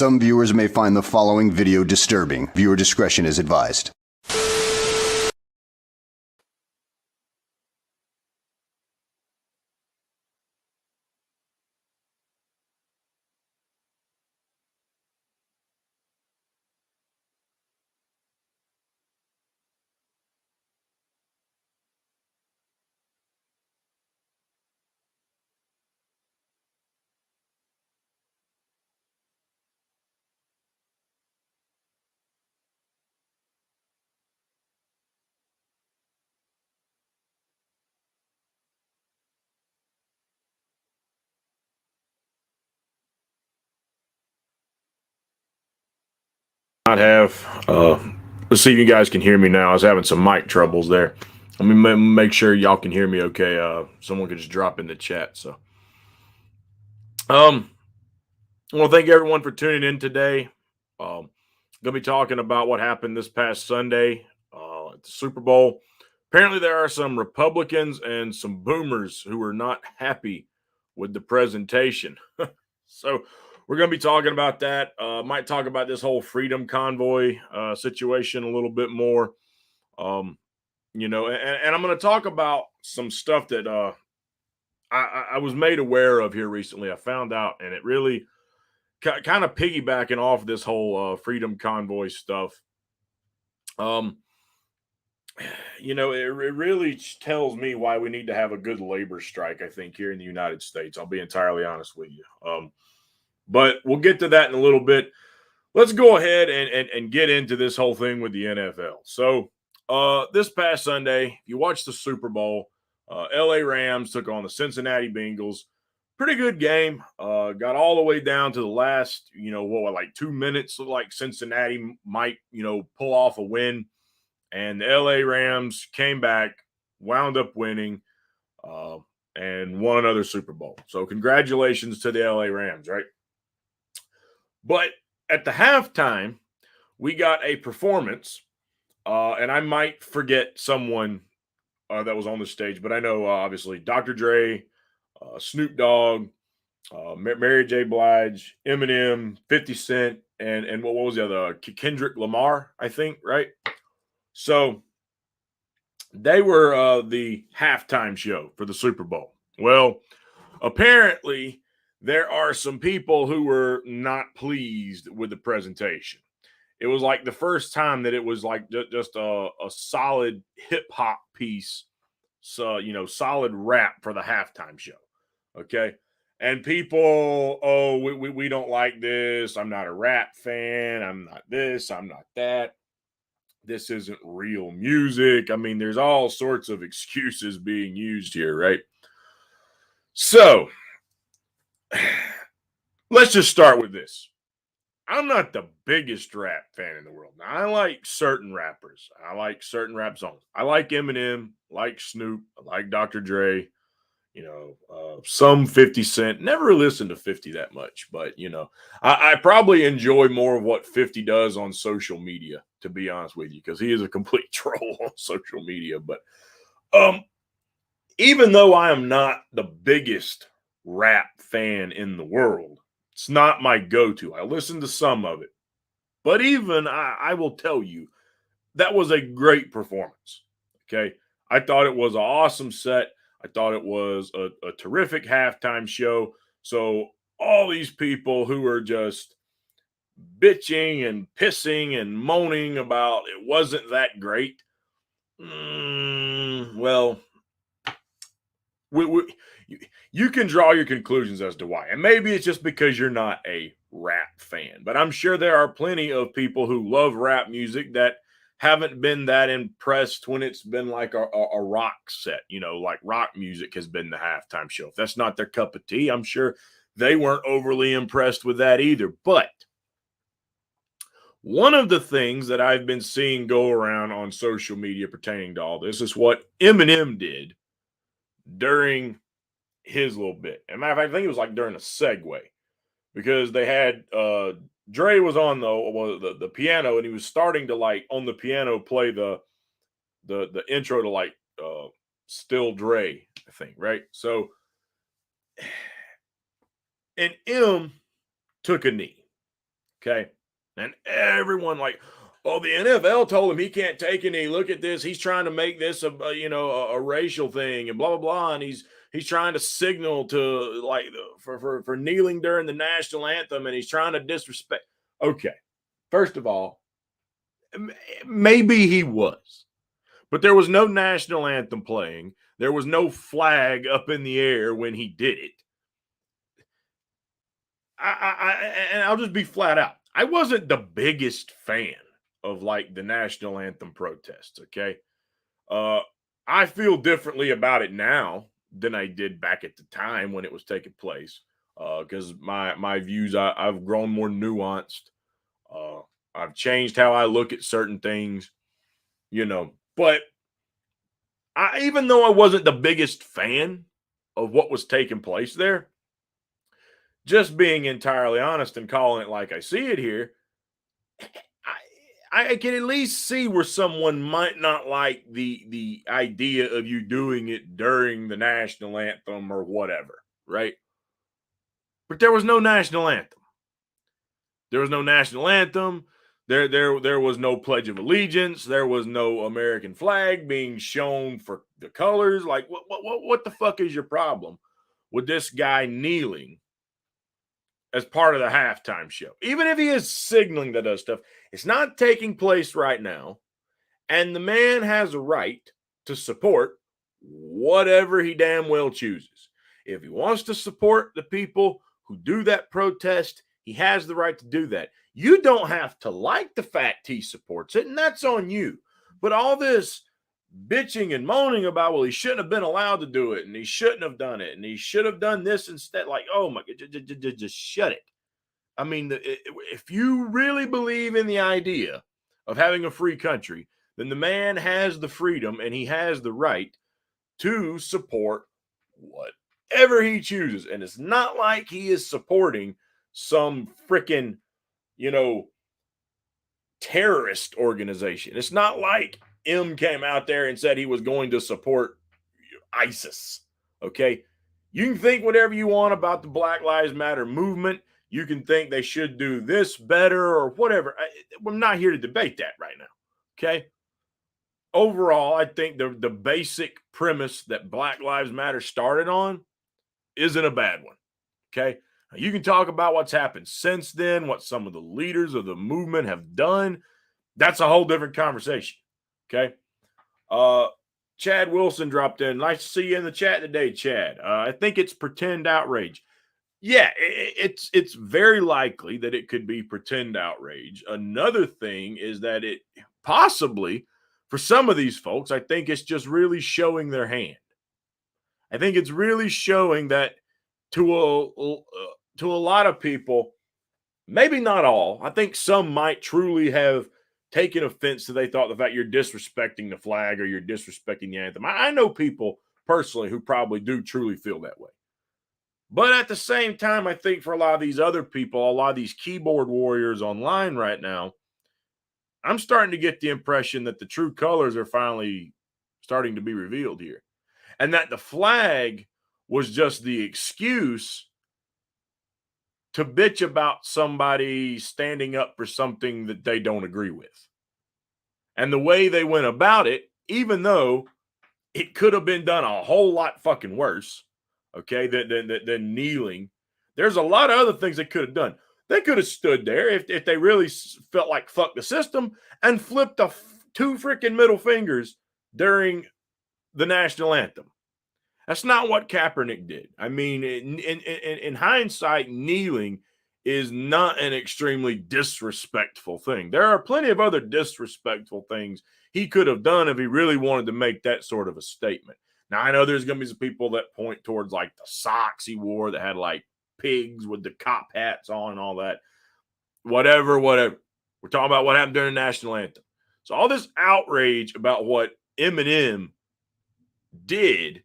Some viewers may find the following video disturbing. Viewer discretion is advised. Not have. Let's see if you guys can hear me now. I was having some mic troubles there. Let me make sure y'all can hear me okay. Someone could just drop in the chat. So, I want to thank everyone for tuning in today. Gonna be talking about what happened this past Sunday at the Super Bowl. Apparently, there are some Republicans and some boomers who are not happy with the presentation. So, we're going to be talking about that. Might talk about this whole Freedom Convoy situation a little bit more. And I'm going to talk about some stuff that I was made aware of here recently. I found out, and it really kind of piggybacking off this whole Freedom Convoy stuff. It really tells me why we need to have a good labor strike, I think, here in the United States. I'll be entirely honest with you. But we'll get to that in a little bit. Let's go ahead and get into this whole thing with the NFL. So this past Sunday, if you watched the Super Bowl, LA Rams took on the Cincinnati Bengals. Pretty good game. Got all the way down to the last, like 2 minutes. Looked like Cincinnati might, pull off a win. And the LA Rams came back, wound up winning, and won another Super Bowl. So congratulations to the LA Rams, right? But at the halftime, we got a performance, and I might forget someone that was on the stage, but I know obviously Dr. Dre, Snoop Dogg, Mary J. Blige, Eminem, 50 Cent, and what was the other? Kendrick Lamar, I think, right? So they were the halftime show for the Super Bowl. Well, apparently there are some people who were not pleased with the presentation. It was like the first time that it was like just a solid hip hop piece, so solid rap for the halftime show. Okay. And people, oh, we don't like this. I'm not a rap fan. I'm not this. I'm not that. This isn't real music. I mean, there's all sorts of excuses being used here, right? So let's just start with this. I'm not the biggest rap fan in the world. Now, I like certain rappers. I like certain rap songs. I like Eminem, like Snoop, I like Dr. Dre, some 50 Cent. Never listened to 50 that much, but, I probably enjoy more of what 50 does on social media, to be honest with you, because he is a complete troll on social media. But even though I am not the biggest rap fan in the world, it's not my go-to. I listen to some of it. But even I will tell you, that was a great performance. Okay. I thought it was an awesome set. I thought it was a terrific halftime show. So all these people who are just bitching and pissing and moaning about it wasn't that great. Well, you can draw your conclusions as to why. And maybe it's just because you're not a rap fan. But I'm sure there are plenty of people who love rap music that haven't been that impressed when it's been like a rock set, like rock music has been the halftime show. If that's not their cup of tea, I'm sure they weren't overly impressed with that either. But one of the things that I've been seeing go around on social media pertaining to all this is what Eminem did during his little bit. And matter of fact, I think it was like during a segue, because they had Dre was on the piano, and he was starting to like on the piano play the intro to like Still Dre, I think, right? So and M took a knee. Okay. And everyone like, oh, the NFL told him he can't take any. Look at this. He's trying to make this a racial thing and blah, blah, blah. And he's trying to signal to like for kneeling during the national anthem, and he's trying to disrespect. Okay. First of all, maybe he was, but there was no national anthem playing. There was no flag up in the air when he did it. And I'll just be flat out. I wasn't the biggest fan of like the national anthem protests. Okay, uh, I feel differently about it now than I did back at the time when it was taking place. Because my views, I've grown more nuanced. Uh, I've changed how I look at certain things. But even though I wasn't the biggest fan of what was taking place there, just being entirely honest and calling it like I see it here, I can at least see where someone might not like the idea of you doing it during the national anthem or whatever, right? But there was no national anthem. There was no national anthem. There was no Pledge of Allegiance. There was no American flag being shown for the colors. Like, what the fuck is your problem with this guy kneeling as part of the halftime show? Even if he is signaling that does stuff, it's not taking place right now. And the man has a right to support whatever he damn well chooses. If he wants to support the people who do that protest, he has the right to do that. You don't have to like the fact he supports it, and that's on you. But all this bitching and moaning about, well, he shouldn't have been allowed to do it, and he shouldn't have done it, and he should have done this instead. Like, oh my God, just shut it. I mean, if you really believe in the idea of having a free country, then the man has the freedom and he has the right to support whatever he chooses. And it's not like he is supporting some freaking, terrorist organization. It's not like M came out there and said he was going to support ISIS. Okay. You can think whatever you want about the Black Lives Matter movement. You can think they should do this better or whatever. I'm not here to debate that right now. Okay. Overall, I think the basic premise that Black Lives Matter started on isn't a bad one. Okay. Now, you can talk about what's happened since then, what some of the leaders of the movement have done. That's a whole different conversation. Okay. Chad Wilson dropped in. Nice to see you in the chat today, Chad. I think it's pretend outrage. Yeah, it's very likely that it could be pretend outrage. Another thing is that it possibly, for some of these folks, I think it's just really showing their hand. I think it's really showing that to a lot of people, maybe not all. I think some might truly have taken offense to they thought the fact you're disrespecting the flag or you're disrespecting the anthem. I know people personally who probably do truly feel that way. But at the same time, I think for a lot of these other people, a lot of these keyboard warriors online right now, I'm starting to get the impression that the true colors are finally starting to be revealed here. And that the flag was just the excuse to bitch about somebody standing up for something that they don't agree with. And the way they went about it, even though it could have been done a whole lot fucking worse, okay, than kneeling. There's a lot of other things they could have done. They could have stood there if they really felt like fuck the system and flipped two freaking middle fingers during the national anthem. That's not what Kaepernick did. I mean, in hindsight, kneeling is not an extremely disrespectful thing. There are plenty of other disrespectful things he could have done if he really wanted to make that sort of a statement. Now, I know there's going to be some people that point towards like the socks he wore that had like pigs with the cop hats on and all that. Whatever. We're talking about what happened during the national anthem. So all this outrage about what Eminem did,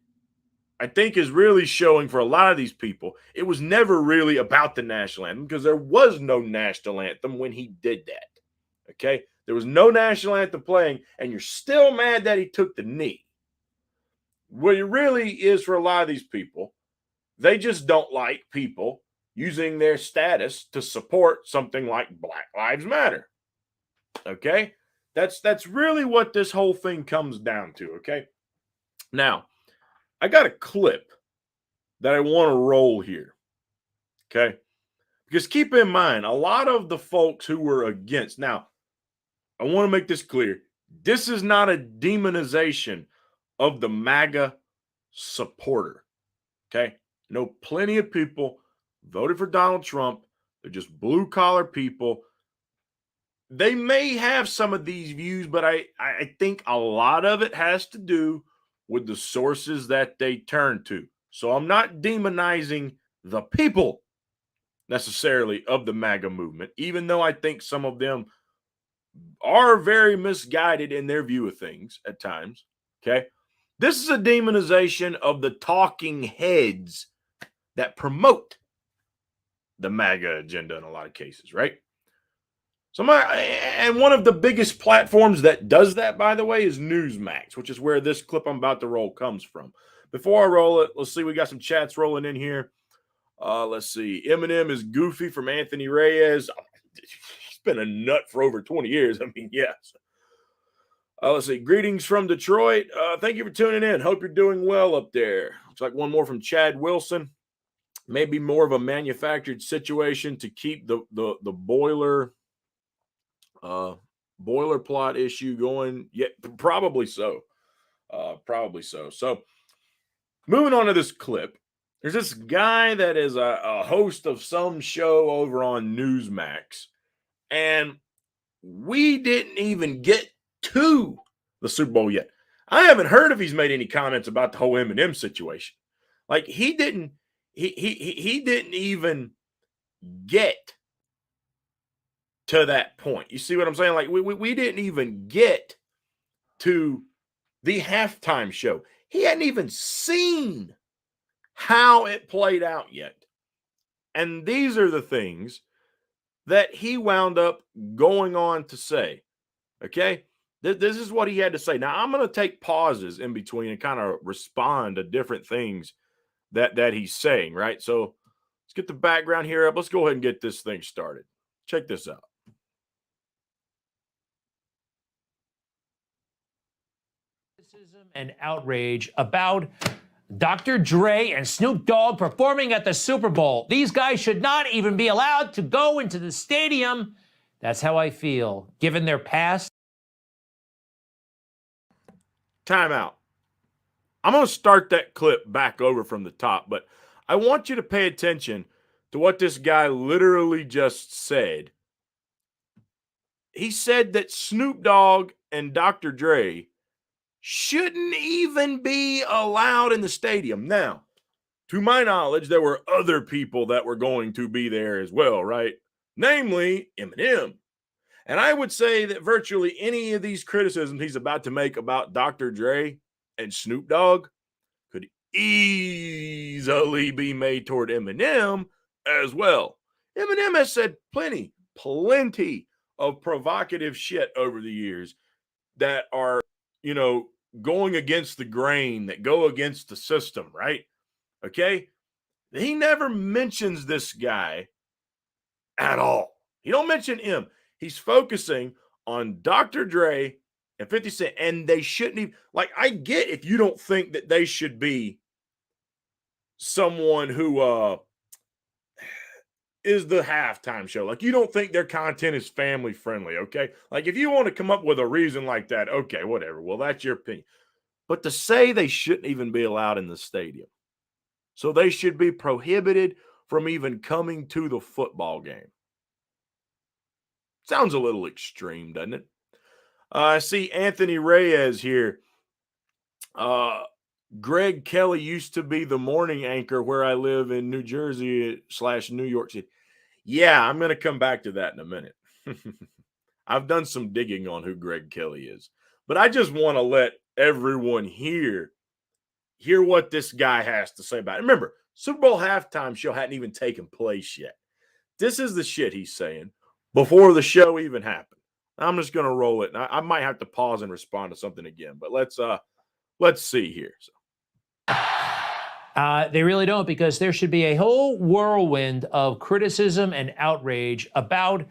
I think is really showing for a lot of these people, it was never really about the national anthem because there was no national anthem when he did that. Okay? There was no national anthem playing, and you're still mad that he took the knee. What it really is for a lot of these people, they just don't like people using their status to support something like Black Lives Matter. Okay? That's really what this whole thing comes down to, okay? Now, I got a clip that I want to roll here. Okay? Because keep in mind, a lot of the folks who were against. Now, I want to make this clear. This is not a demonization of the MAGA supporter. Okay? I know plenty of people voted for Donald Trump. They're just blue collar people. They may have some of these views, but I think a lot of it has to do with the sources that they turn to. So I'm not demonizing the people necessarily of the MAGA movement, even though I think some of them are very misguided in their view of things at times. Okay. This is a demonization of the talking heads that promote the MAGA agenda in a lot of cases, right? And one of the biggest platforms that does that, by the way, is Newsmax, which is where this clip I'm about to roll comes from. Before I roll it, let's see. We got some chats rolling in here. Let's see. Eminem is goofy from Anthony Reyes. He's been a nut for over 20 years. I mean, yes. Let's see. Greetings from Detroit. Thank you for tuning in. Hope you're doing well up there. Looks like one more from Chad Wilson. Maybe more of a manufactured situation to keep the boiler plot issue going. Yeah, probably so. Probably so. So moving on to this clip. There's this guy that is a host of some show over on Newsmax, and we didn't even get to the Super Bowl yet. I haven't heard if he's made any comments about the whole Eminem situation. Like he didn't even get to that point. You see what I'm saying? Like we didn't even get to the halftime show. He hadn't even seen how it played out yet. And these are the things that he wound up going on to say. Okay? This is what he had to say. Now, I'm going to take pauses in between and kind of respond to different things that he's saying, right? So let's get the background here up. Let's go ahead and get this thing started. Check this out. And outrage about Dr. Dre and Snoop Dogg performing at the Super Bowl. These guys should not even be allowed to go into the stadium. That's how I feel, given their past. Time out. I'm going to start that clip back over from the top, but I want you to pay attention to what this guy literally just said. He said that Snoop Dogg and Dr. Dre shouldn't even be allowed in the stadium. Now, to my knowledge, there were other people that were going to be there as well, right? Namely, Eminem. And I would say that virtually any of these criticisms he's about to make about Dr. Dre and Snoop Dogg could easily be made toward Eminem as well. Eminem has said plenty of provocative shit over the years that are, going against the grain, that go against the system, right? Okay? He never mentions this guy at all. He don't mention him. He's focusing on Dr. Dre and 50 Cent, and they shouldn't even, like, I get if you don't think that they should be someone who is the halftime show. Like, you don't think their content is family friendly, okay? Like, if you want to come up with a reason like that, okay, whatever. Well, that's your opinion. But to say they shouldn't even be allowed in the stadium, so they should be prohibited from even coming to the football game. Sounds a little extreme, doesn't it? I see Anthony Reyes here. Greg Kelly used to be the morning anchor where I live in New Jersey / New York City. Yeah, I'm going to come back to that in a minute. I've done some digging on who Greg Kelly is. But I just want to let everyone hear what this guy has to say about it. Remember, Super Bowl halftime show hadn't even taken place yet. This is the shit he's saying before the show even happened. I'm just going to roll it. I might have to pause and respond to something again, but let's see here. So. They really don't, because there should be a whole whirlwind of criticism and outrage about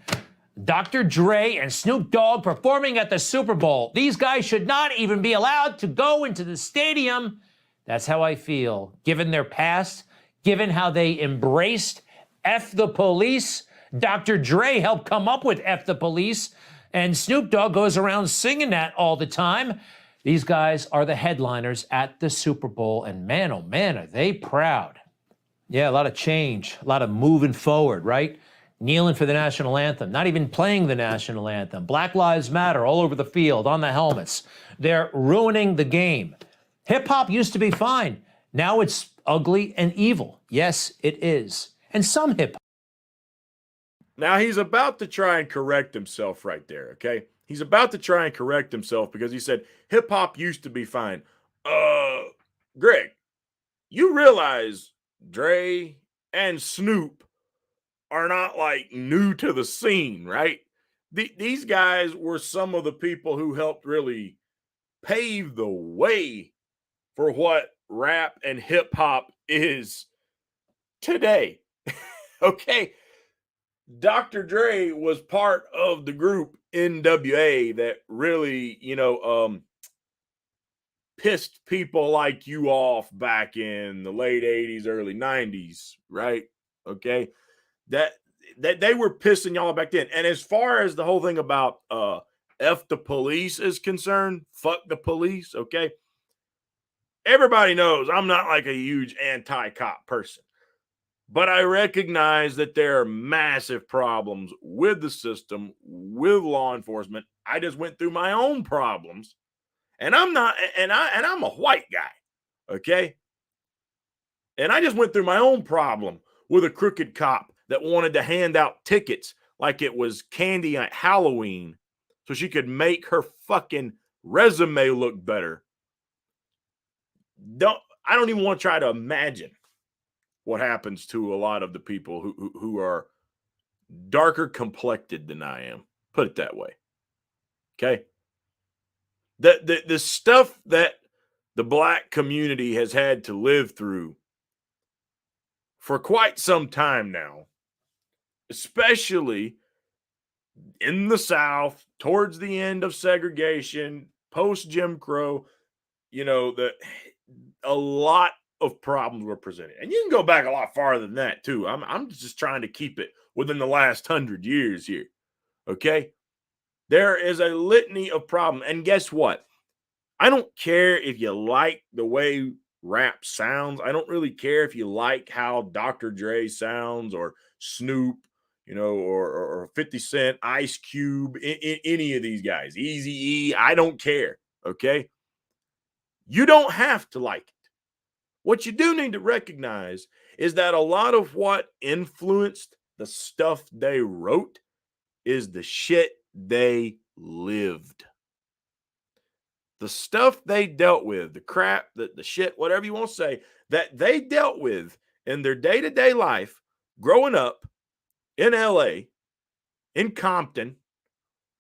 Dr. Dre and Snoop Dogg performing at the Super Bowl. These guys should not even be allowed to go into the stadium. That's how I feel, given their past, given how they embraced F the police. Dr. Dre helped come up with F the police, and Snoop Dogg goes around singing that all the time. These guys are the headliners at the Super Bowl, and man, oh man, are they proud. Yeah, a lot of change, a lot of moving forward, right? Kneeling for the national anthem, not even playing the national anthem. Black Lives Matter all over the field, on the helmets. They're ruining the game. Hip-hop used to be fine. Now it's ugly and evil. Yes, it is. And some hip-hop. Now he's about to try and correct himself right there, okay? He's about to try and correct himself because he said hip hop used to be fine. Greg, you realize Dre and Snoop are not like new to the scene, right? These guys were some of the people who helped really pave the way for what rap and hip hop is today. Okay. Dr. Dre was part of the group NWA that really, pissed people like you off back in the late 80s, early 90s, right? Okay. That they were pissing y'all back then. And as far as the whole thing about F the police is concerned, fuck the police, okay? Everybody knows I'm not like a huge anti-cop person. But I recognize that there are massive problems with the system, with law enforcement. I just went through my own problems, and I'm a white guy, okay? And I just went through my own problem with a crooked cop that wanted to hand out tickets like it was candy at Halloween so she could make her fucking resume look better. I don't even want to try to imagine what happens to a lot of the people who are darker complected than I am. Put it that way. Okay. The stuff that the black community has had to live through for quite some time now, especially in the South, towards the end of segregation, post Jim Crow, a lot of problems were presented. And you can go back a lot farther than that too. I'm just trying to keep it within the last 100 years here. Okay? There is a litany of problems. And guess what? I don't care if you like the way rap sounds. I don't really care if you like how Dr. Dre sounds or Snoop, or 50 Cent, Ice Cube, any of these guys, Eazy-E. I don't care. Okay? You don't have to like it. What you do need to recognize is that a lot of what influenced the stuff they wrote is the shit they lived. The stuff they dealt with, the crap, the shit, whatever you want to say, that they dealt with in their day-to-day life growing up in LA, in Compton,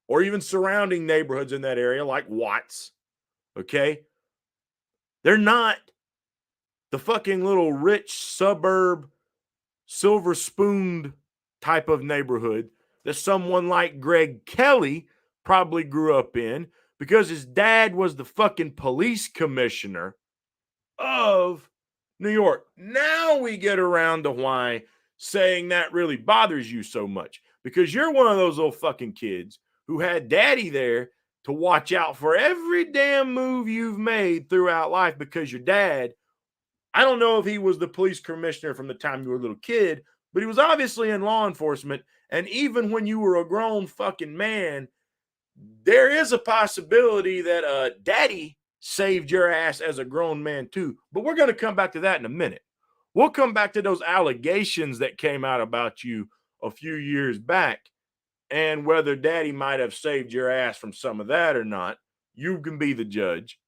or even surrounding neighborhoods in that area like Watts, okay? They're not the fucking little rich suburb, silver spooned type of neighborhood that someone like Greg Kelly probably grew up in because his dad was the fucking police commissioner of New York. Now we get around to why saying that really bothers you so much, because you're one of those little fucking kids who had daddy there to watch out for every damn move you've made throughout life, because your dad, I don't know if he was the police commissioner from the time you were a little kid, but he was obviously in law enforcement. And even when you were a grown fucking man, there is a possibility that daddy saved your ass as a grown man too. But we're going to come back to that in a minute. We'll come back to those allegations that came out about you a few years back and whether daddy might have saved your ass from some of that or not. You can be the judge.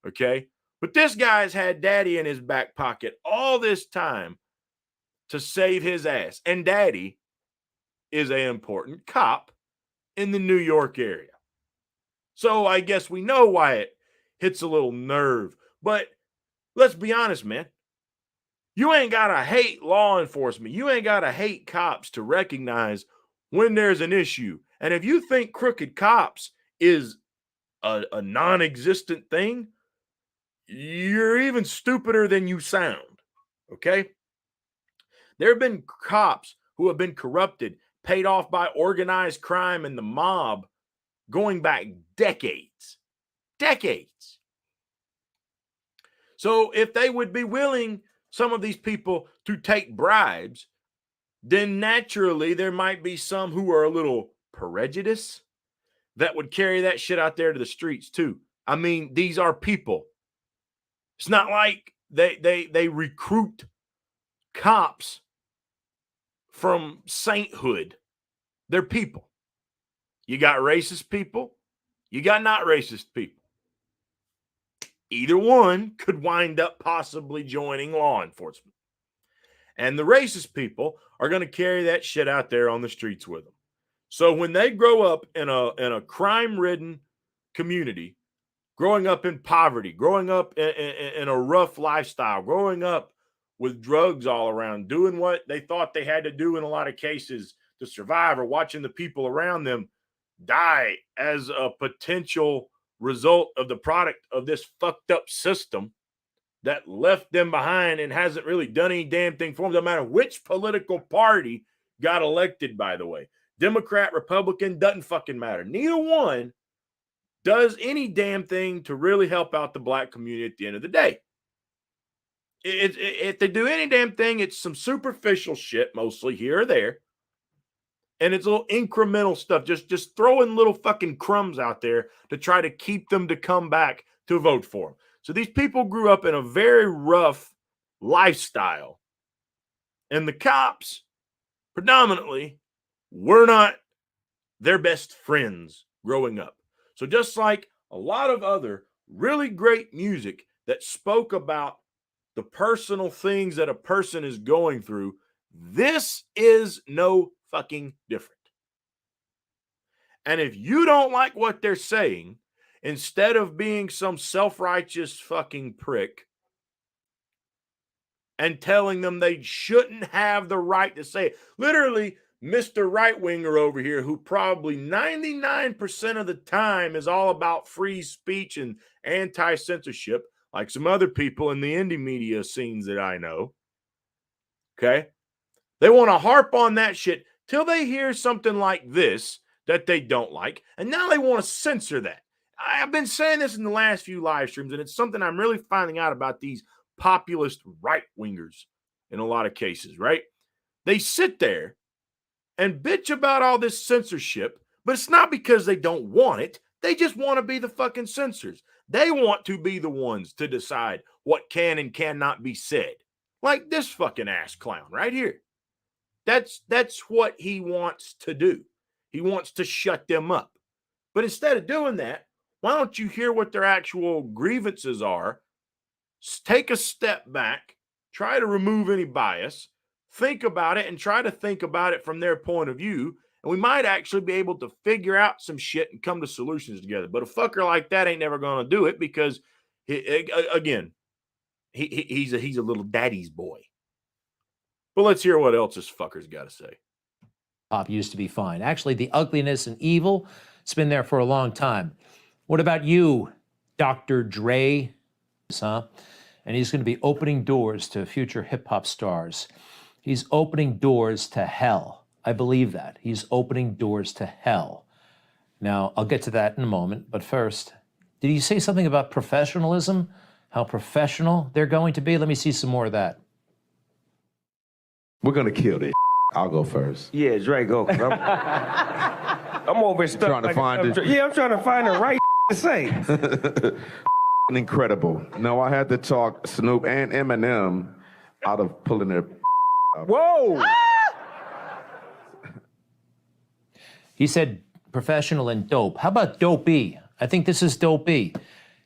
Okay. But this guy's had daddy in his back pocket all this time to save his ass. And daddy is an important cop in the New York area. So I guess we know why it hits a little nerve. But let's be honest, man. You ain't got to hate law enforcement. You ain't got to hate cops to recognize when there's an issue. And if you think crooked cops is a non-existent thing, you're even stupider than you sound. Okay? There have been cops who have been corrupted, paid off by organized crime and the mob going back decades. Decades. So if they would be willing, some of these people, to take bribes, then naturally there might be some who are a little prejudiced that would carry that shit out there to the streets too. I mean, these are people. It's not like they recruit cops from sainthood. They're people. You got racist people, you got not racist people. Either one could wind up possibly joining law enforcement. And the racist people are going to carry that shit out there on the streets with them. So when they grow up in a crime-ridden community, growing up in poverty, growing up in a rough lifestyle, growing up with drugs all around, doing what they thought they had to do in a lot of cases to survive, or watching the people around them die as a potential result of the product of this fucked up system that left them behind and hasn't really done any damn thing for them. No matter which political party got elected, by the way. Democrat, Republican, doesn't fucking matter. Neither one does any damn thing to really help out the black community at the end of the day. If they do any damn thing, it's some superficial shit, mostly here or there. And it's little incremental stuff, just throwing little fucking crumbs out there to try to keep them to come back to vote for them. So these people grew up in a very rough lifestyle. And the cops, predominantly, were not their best friends growing up. So just like a lot of other really great music that spoke about the personal things that a person is going through, this is no fucking different. And if you don't like what they're saying, instead of being some self-righteous fucking prick and telling them they shouldn't have the right to say it, literally, Mr. Right-winger over here, who probably 99% of the time is all about free speech and anti-censorship, like some other people in the indie media scenes that I know, okay? They want to harp on that shit till they hear something like this that they don't like, and now they want to censor that. I've been saying this in the last few live streams, and it's something I'm really finding out about these populist right-wingers in a lot of cases, right? They sit there and bitch about all this censorship, but it's not because they don't want it. They just want to be the fucking censors. They want to be the ones to decide what can and cannot be said. Like this fucking ass clown right here. That's what he wants to do. He wants to shut them up. But instead of doing that, why don't you hear what their actual grievances are? Take a step back, try to remove any bias, think about it, and try to think about it from their point of view. And we might actually be able to figure out some shit and come to solutions together. But a fucker like that ain't never going to do it because, he's a little daddy's boy. But let's hear what else this fucker's got to say. Pop used to be fine. Actually, the ugliness and evil, it's been there for a long time. What about you, Dr. Dre? Huh? And he's going to be opening doors to future hip-hop stars. He's opening doors to hell. I believe that. He's opening doors to hell. Now, I'll get to that in a moment, but first, did he say something about professionalism? How professional they're going to be? Let me see some more of that. We're going to kill this. I'll go first. Yeah, Dre, go. I'm over stuck. Trying to find it. Yeah, I'm trying to find the right to say. Incredible. No, I had to talk Snoop and Eminem out of pulling their out. Whoa! He said professional and dope. How about dopey? I think this is dopey.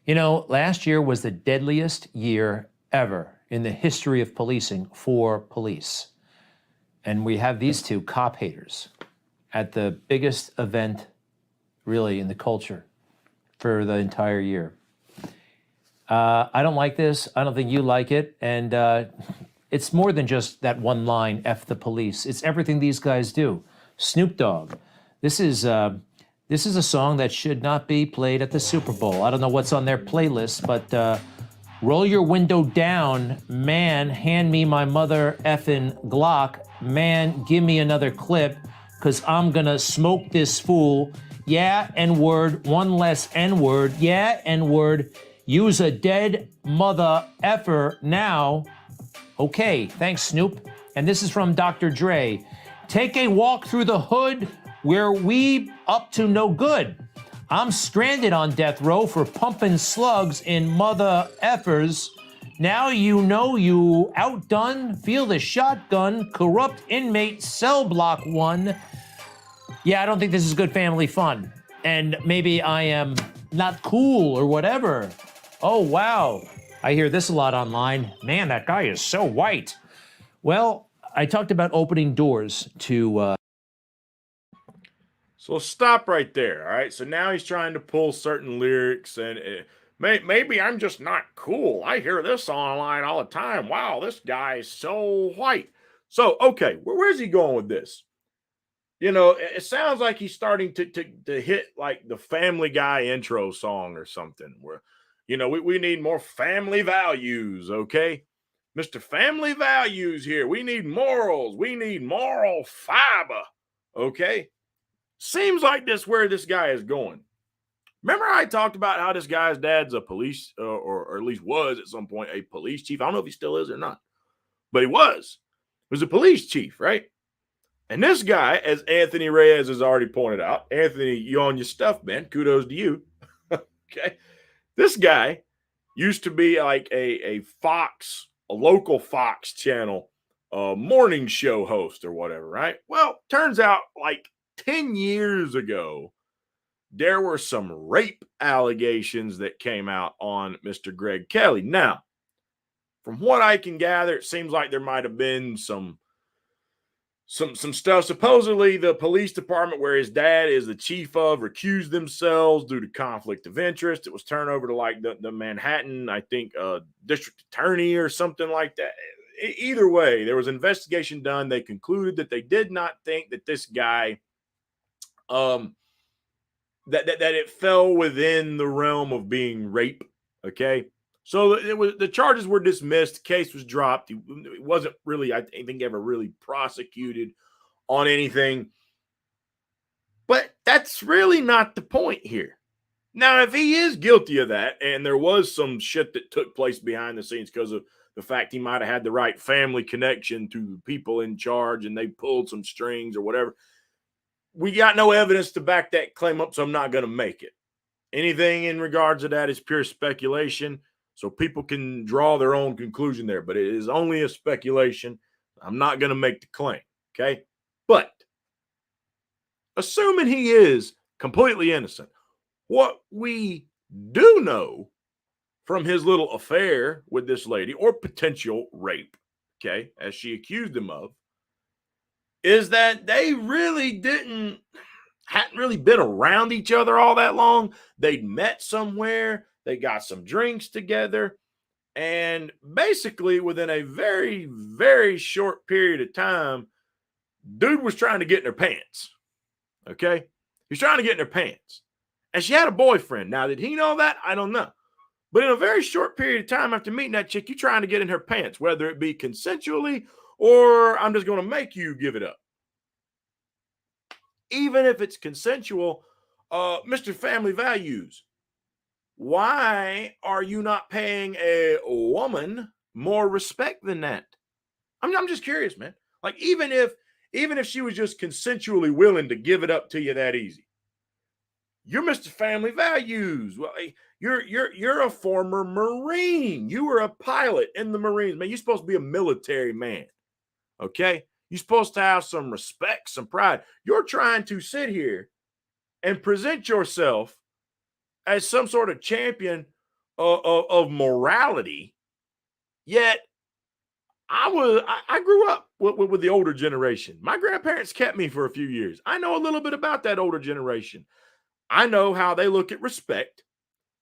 You know, last year was the deadliest year ever in the history of policing for police. And we have these two cop haters at the biggest event really in the culture for the entire year. I don't like this. I don't think you like it. And It's more than just that one line, F the police. It's everything these guys do. Snoop Dogg. This is a song that should not be played at the Super Bowl. I don't know what's on their playlist, but roll your window down, man, hand me my mother effing Glock, man, give me another clip, because I'm gonna smoke this fool. Yeah, N-word, one less N-word. Yeah, N-word, use a dead mother effer now. Okay, thanks, Snoop. And this is from Dr. Dre. Take a walk through the hood where we up to no good. I'm stranded on death row for pumping slugs in mother effers. Now you know you outdone, feel the shotgun, corrupt inmate, cell block one. Yeah, I don't think this is good family fun. And maybe I am not cool or whatever. Oh, wow. I hear this a lot online. Man, that guy is so white. Well, I talked about opening doors to... So stop right there, all right? So now he's trying to pull certain lyrics, and maybe I'm just not cool. I hear this online all the time. Wow, this guy is so white. So, okay, where's he going with this? You know, it sounds like he's starting to hit like the Family Guy intro song or something where, you know, we need more family values, okay? Mr. Family Values here. We need morals. We need moral fiber, okay? Seems like this where this guy is going. Remember I talked about how this guy's dad's a police, or at least was at some point a police chief. I don't know if he still is or not, but he was. He was a police chief, right? And this guy, as Anthony Reyes has already pointed out, Anthony, you on your stuff, man. Kudos to you. Okay. This guy used to be like a Fox, a local Fox channel morning show host or whatever, right? Well, turns out like 10 years ago, there were some rape allegations that came out on Mr. Greg Kelly. Now, from what I can gather, it seems like there might have been some stuff. Supposedly, the police department where his dad is the chief of recused themselves due to conflict of interest. It was turned over to like the Manhattan, I think, district attorney or something like that. Either way, there was an investigation done. They concluded that they did not think that this guy, that it fell within the realm of being rape. Okay. So the charges were dismissed. The case was dropped. It wasn't really, I think, ever really prosecuted on anything. But that's really not the point here. Now, if he is guilty of that, and there was some shit that took place behind the scenes because of the fact he might have had the right family connection to the people in charge and they pulled some strings or whatever, we got no evidence to back that claim up, so I'm not going to make it. Anything in regards to that is pure speculation. So people can draw their own conclusion there, but it is only a speculation. I'm not going to make the claim, okay? But assuming he is completely innocent, what we do know from his little affair with this lady, or potential rape, okay, as she accused him of, is that they really hadn't really been around each other all that long. They'd met somewhere. They got some drinks together, and basically within a very, very short period of time, dude was trying to get in her pants, okay? He's trying to get in her pants, and she had a boyfriend. Now, did he know that? I don't know, but in a very short period of time after meeting that chick, you're trying to get in her pants, whether it be consensually or I'm just going to make you give it up. Even if it's consensual, Mr. Family Values, why are you not paying a woman more respect than that? I'm just curious, man. Like, even if she was just consensually willing to give it up to you that easy, you're Mr. Family Values. Well, you're a former Marine. You were a pilot in the Marines, man. You're supposed to be a military man, okay? You're supposed to have some respect, some pride. You're trying to sit here and present yourself as some sort of champion of morality, yet I grew up with the older generation. My grandparents kept me for a few years. I know a little bit about that older generation. I know how they look at respect.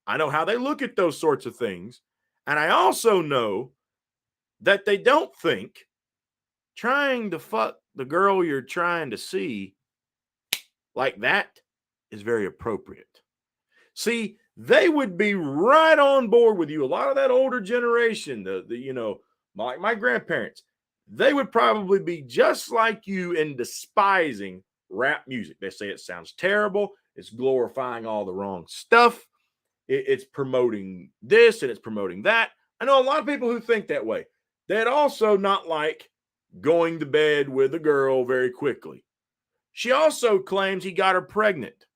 I know how they look at those sorts of things. And I also know that they don't think trying to fuck the girl you're trying to see like that is very appropriate. See, they would be right on board with you. A lot of that older generation, my grandparents, they would probably be just like you in despising rap music. They say it sounds terrible. It's glorifying all the wrong stuff. It's promoting this and it's promoting that. I know a lot of people who think that way. They'd also not like going to bed with a girl very quickly. She also claims he got her pregnant.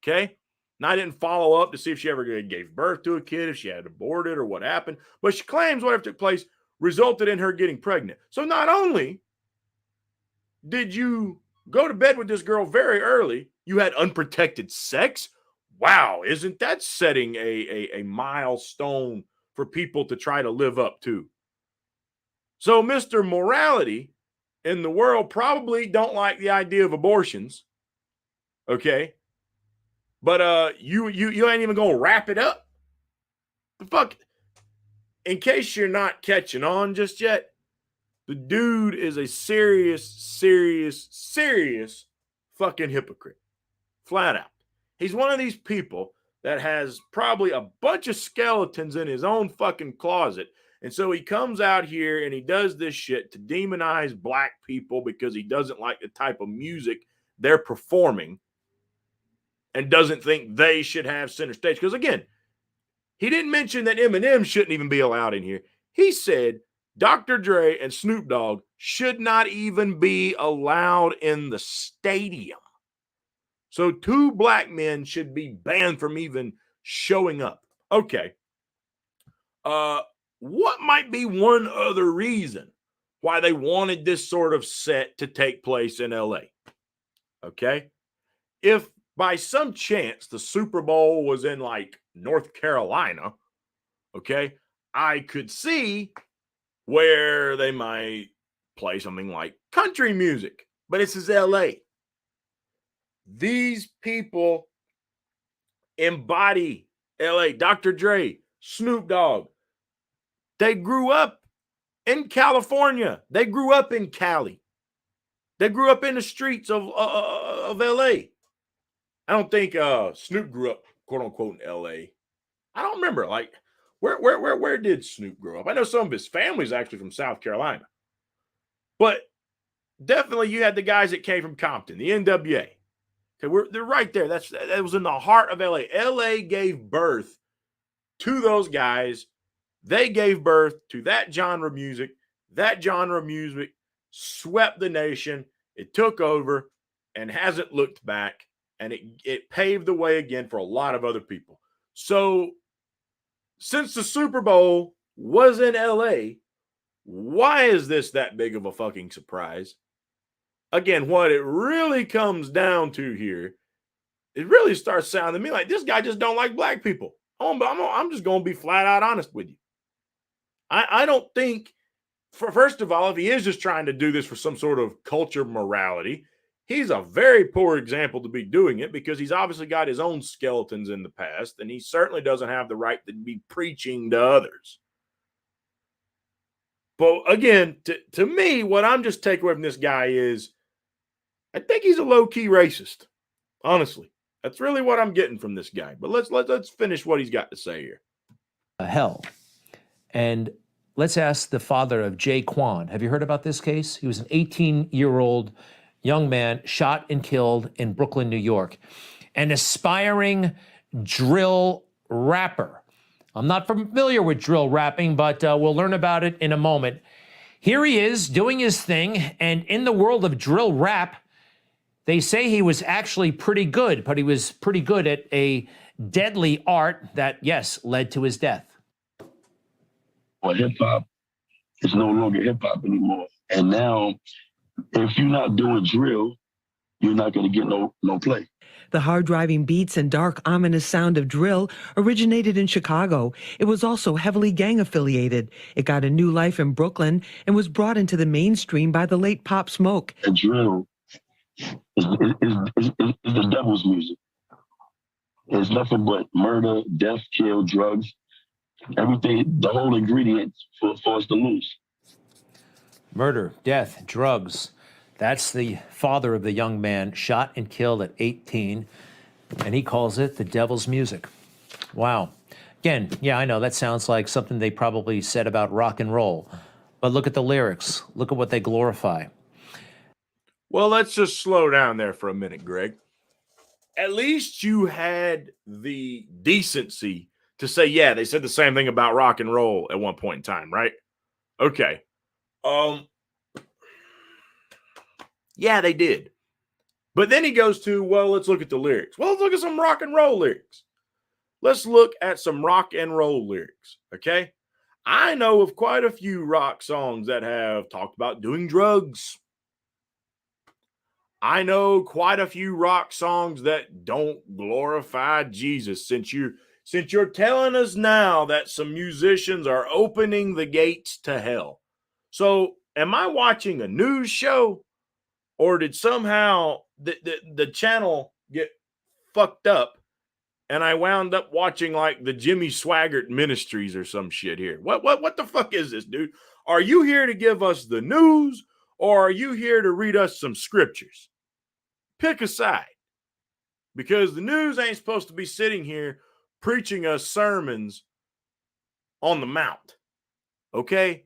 Okay? And I didn't follow up to see if she ever gave birth to a kid, if she had aborted or what happened. But she claims whatever took place resulted in her getting pregnant. So not only did you go to bed with this girl very early, you had unprotected sex. Wow, isn't that setting a milestone for people to try to live up to? So Mr. Morality in the world probably don't like the idea of abortions. Okay? But you ain't even gonna wrap it up. The fuck? In case you're not catching on just yet, the dude is a serious fucking hypocrite. Flat out. He's one of these people that has probably a bunch of skeletons in his own fucking closet. And so he comes out here and he does this shit to demonize black people because he doesn't like the type of music they're performing and doesn't think they should have center stage. Because again, he didn't mention that Eminem shouldn't even be allowed in here. He said Dr. Dre and Snoop Dogg should not even be allowed in the stadium. So 2 black men should be banned from even showing up. Okay. What might be one other reason why they wanted this sort of set to take place in LA? Okay. If by some chance the Super Bowl was in like North Carolina, okay, I could see where they might play something like country music, but this is LA. These people embody LA. Dr. Dre, Snoop Dogg, they grew up in California. They grew up in Cali. They grew up in the streets of LA. I don't think Snoop grew up, quote unquote, in LA. I don't remember. Like, where did Snoop grow up? I know some of his family's actually from South Carolina. But definitely you had the guys that came from Compton, the NWA. Okay, they're right there. That was in the heart of LA. LA gave birth to those guys. They gave birth to that genre of music. That genre of music swept the nation. It took over and hasn't looked back. And it paved the way again for a lot of other people. So since the Super Bowl was in LA, why is this that big of a fucking surprise? Again, what it really comes down to here, it really starts sounding to me like this guy just don't like black people. I'm just going to be flat out honest with you. I don't think, first of all, if he is just trying to do this for some sort of culture morality, he's a very poor example to be doing it because he's obviously got his own skeletons in the past, and he certainly doesn't have the right to be preaching to others. But again, to me, what I'm just taking away from this guy is I think he's a low-key racist. Honestly, that's really what I'm getting from this guy. But let's finish what he's got to say here. Hell. And let's ask the father of Jaquan. Have you heard about this case? He was an 18-year-old young man shot and killed in Brooklyn, New York. An aspiring drill rapper. I'm not familiar with drill rapping, but we'll learn about it in a moment. Here he is doing his thing, and in the world of drill rap, they say he was actually pretty good, but he was pretty good at a deadly art that, yes, led to his death. Well, hip-hop is no longer hip-hop anymore. And now, if you're not doing drill, you're not going to get no play. The hard-driving beats and dark, ominous sound of drill originated in Chicago. It was also heavily gang-affiliated. It got a new life in Brooklyn and was brought into the mainstream by the late Pop Smoke. And drill is the devil's music. It's nothing but murder, death, kill, drugs, everything, the whole ingredients for us to lose. Murder, death, drugs. That's the father of the young man shot and killed at 18, and he calls it the devil's music. Wow. Again, yeah, I know that sounds like something they probably said about rock and roll, but look at the lyrics. Look at what they glorify. Well, let's just slow down there for a minute, Greg. At least you had the decency to say, yeah, they said the same thing about rock and roll at one point in time, right? Okay. Yeah, they did. But then he goes to, well, let's look at the lyrics. Well, let's look at some rock and roll lyrics. Let's look at some rock and roll lyrics, okay? I know of quite a few rock songs that have talked about doing drugs. I know quite a few rock songs that don't glorify Jesus. Since you're telling us now that some musicians are opening the gates to hell. So, am I watching a news show, or did somehow the channel get fucked up and I wound up watching like the Jimmy Swaggart Ministries or some shit here? What the fuck is this, dude? Are you here to give us the news, or are you here to read us some scriptures? Pick a side, because the news ain't supposed to be sitting here preaching us sermons on the mount. Okay?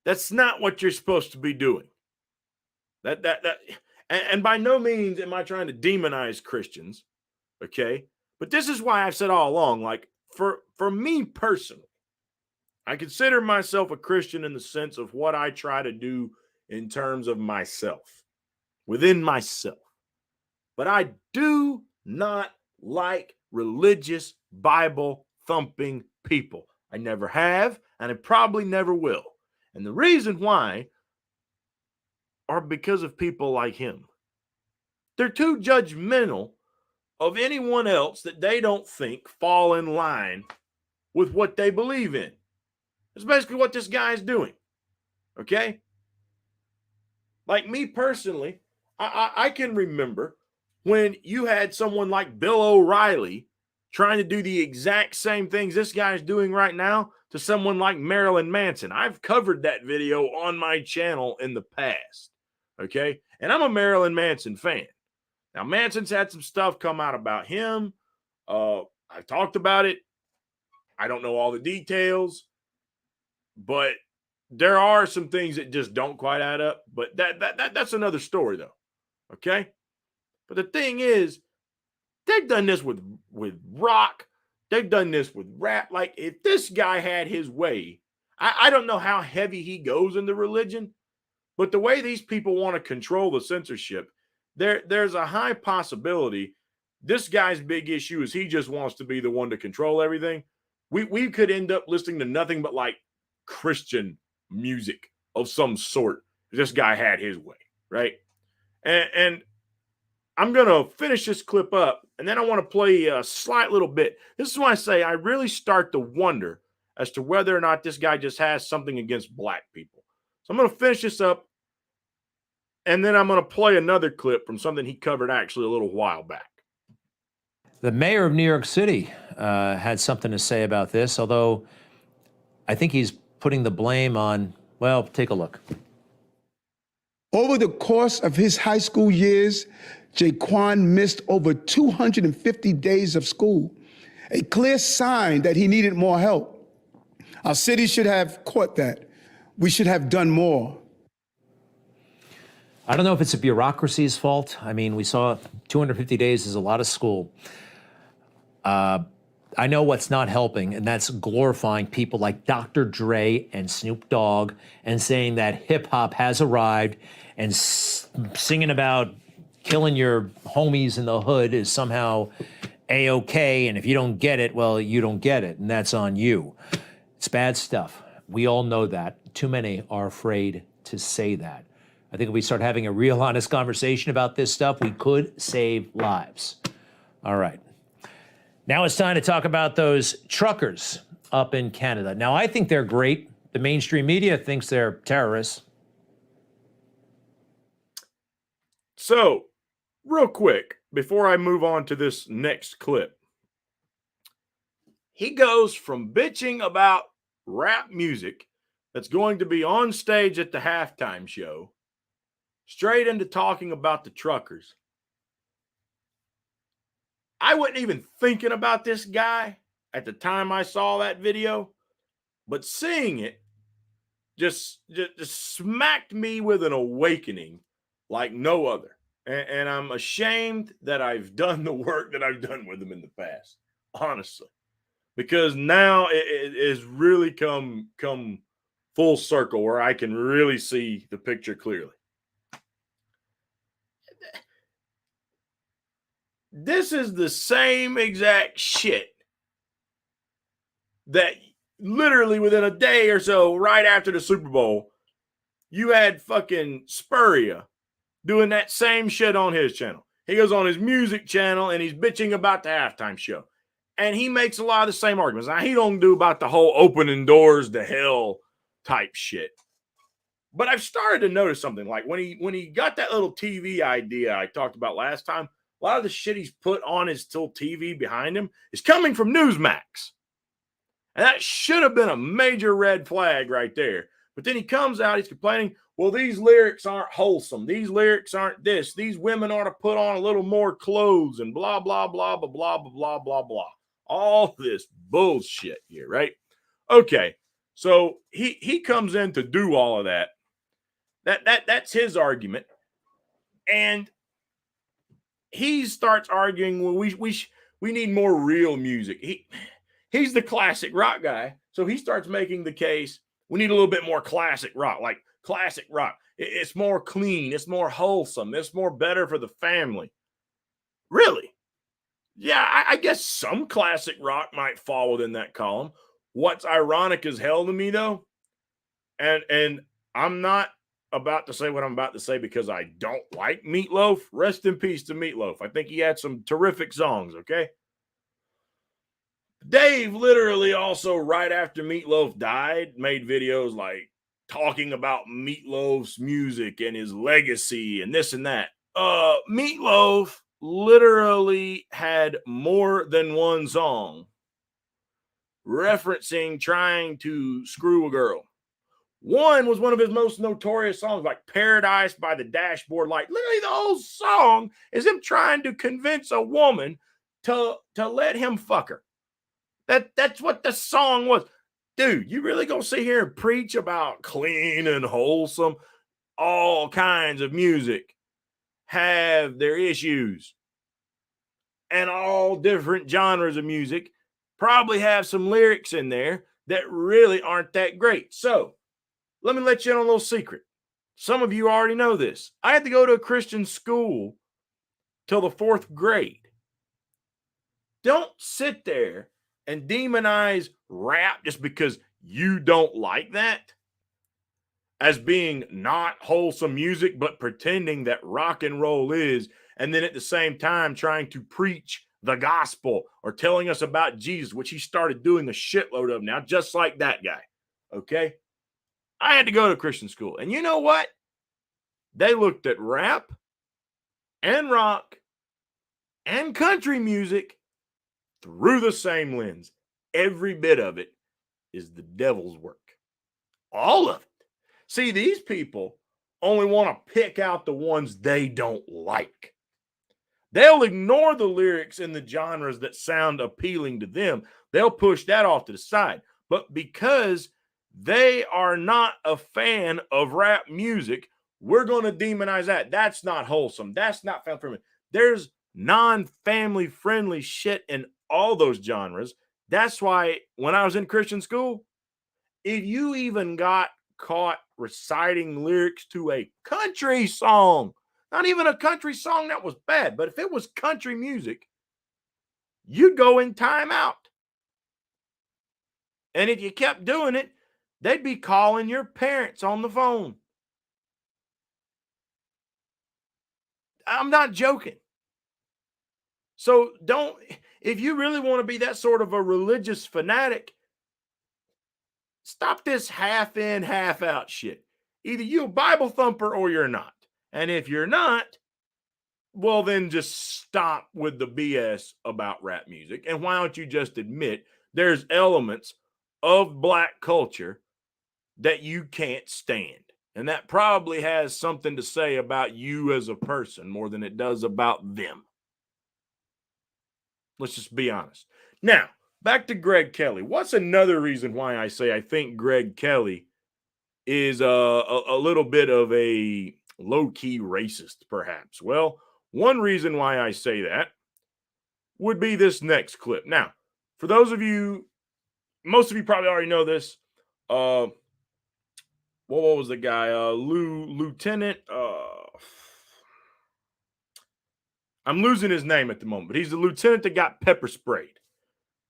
That's not what you're supposed to be doing. And by no means am I trying to demonize Christians. Okay? But this is why I've said all along, like, for me personally, I consider myself a Christian in the sense of what I try to do in terms of myself, within myself. But I do not like religious, Bible-thumping people. I never have, and I probably never will. And the reason why are because of people like him. They're too judgmental of anyone else that they don't think fall in line with what they believe in. That's basically what this guy is doing. Okay? Like me personally, I can remember when you had someone like Bill O'Reilly trying to do the exact same things this guy's doing right now to someone like Marilyn Manson. I've covered that video on my channel in the past. Okay? And I'm a Marilyn Manson fan. Now, Manson's had some stuff come out about him. I've talked about it. I don't know all the details, but there are some things that just don't quite add up. But that's another story, though. Okay? But the thing is, they've done this with rock. They've done this with rap. Like, if this guy had his way, I don't know how heavy he goes into religion, but the way these people want to control the censorship, there's a high possibility this guy's big issue is he just wants to be the one to control everything. We could end up listening to nothing but like Christian music of some sort if this guy had his way, right? And I'm going to finish this clip up, and then I want to play a slight little bit. This is why I say I really start to wonder as to whether or not this guy just has something against black people. So I'm going to finish this up, and then I'm going to play another clip from something he covered actually a little while back. The mayor of New York City had something to say about this, although I think he's putting the blame on, well, take a look. Over the course of his high school years, Jaquan missed over 250 days of school, a clear sign that he needed more help. Our city should have caught that. We should have done more. I don't know if it's a bureaucracy's fault. I mean, we saw 250 days is a lot of school. I know what's not helping, and that's glorifying people like Dr. Dre and Snoop Dogg and saying that hip hop has arrived and singing about killing your homies in the hood is somehow A-okay. And if you don't get it, well, you don't get it, and that's on you. It's bad stuff. We all know that. Too many are afraid to say that. I think if we start having a real honest conversation about this stuff, we could save lives. All right. Now it's time to talk about those truckers up in Canada. Now, I think they're great. The mainstream media thinks they're terrorists. So, real quick, before I move on to this next clip, he goes from bitching about rap music that's going to be on stage at the halftime show, straight into talking about the truckers. I wasn't even thinking about this guy at the time I saw that video, but seeing it just smacked me with an awakening like no other. And I'm ashamed that I've done the work that I've done with him in the past, honestly, because now it has really come full circle where I can really see the picture clearly. This is the same exact shit that literally within a day or so, right after the Super Bowl, you had fucking Spurrier doing that same shit on his channel. He goes on his music channel and he's bitching about the halftime show. And he makes a lot of the same arguments. Now, he don't do about the whole opening doors to hell type shit. But I've started to notice something. Like when he got that little TV idea I talked about last time, a lot of the shit he's put on his still TV behind him is coming from Newsmax. And that should have been a major red flag right there. But then he comes out, he's complaining, well, these lyrics aren't wholesome. These lyrics aren't this. These women ought to put on a little more clothes and blah, blah, blah, blah, blah, blah, blah, blah, blah. All this bullshit here, right? Okay, so he comes in to do all of that. That's his argument. And he starts arguing, well, we need more real music. He's the classic rock guy, so he starts making the case we need a little bit more classic rock, like classic rock. It's more clean, it's more wholesome, it's more better for the family. Really? Yeah, I guess some classic rock might fall within that column. What's ironic as hell to me, though, and I'm not about to say what I'm about to say because I don't like Meatloaf. Rest in peace to Meatloaf. I think he had some terrific songs, okay? Dave literally also, right after Meatloaf died, made videos like talking about Meatloaf's music and his legacy and this and that. Meatloaf literally had more than one song referencing trying to screw a girl. One was one of his most notorious songs, like Paradise by the Dashboard Light. Literally, the whole song is him trying to convince a woman to let him fuck her. That's what the song was. Dude, you really gonna sit here and preach about clean and wholesome? All kinds of music have their issues. And all different genres of music probably have some lyrics in there that really aren't that great. So, let me let you in on a little secret. Some of you already know this. I had to go to a Christian school till the 4th grade. Don't sit there and demonize rap just because you don't like that as being not wholesome music, but pretending that rock and roll is, and then at the same time trying to preach the gospel or telling us about Jesus, which he started doing a shitload of now, just like that guy. Okay? I had to go to Christian school. And you know what? They looked at rap and rock and country music through the same lens. Every bit of it is the devil's work. All of it. See, these people only want to pick out the ones they don't like. They'll ignore the lyrics in the genres that sound appealing to them. They'll push that off to the side. But because they are not a fan of rap music, we're going to demonize that. That's not wholesome. That's not family friendly. There's non-family friendly shit in all those genres. That's why when I was in Christian school, if you even got caught reciting lyrics to a country song, not even a country song that was bad, but if it was country music, you'd go in timeout. And if you kept doing it, they'd be calling your parents on the phone. I'm not joking. So if you really want to be that sort of a religious fanatic, stop this half in, half out shit. Either you're a Bible thumper or you're not. And if you're not, well, then just stop with the BS about rap music. And why don't you just admit there's elements of black culture that you can't stand. And that probably has something to say about you as a person more than it does about them. Let's just be honest. Now, back to Greg Kelly. What's another reason why I say I think Greg Kelly is a little bit of a low-key racist, perhaps? Well, one reason why I say that would be this next clip. Now, for those of you, most of you probably already know this. What was the guy? Lieutenant. I'm losing his name at the moment, but he's the lieutenant that got pepper sprayed.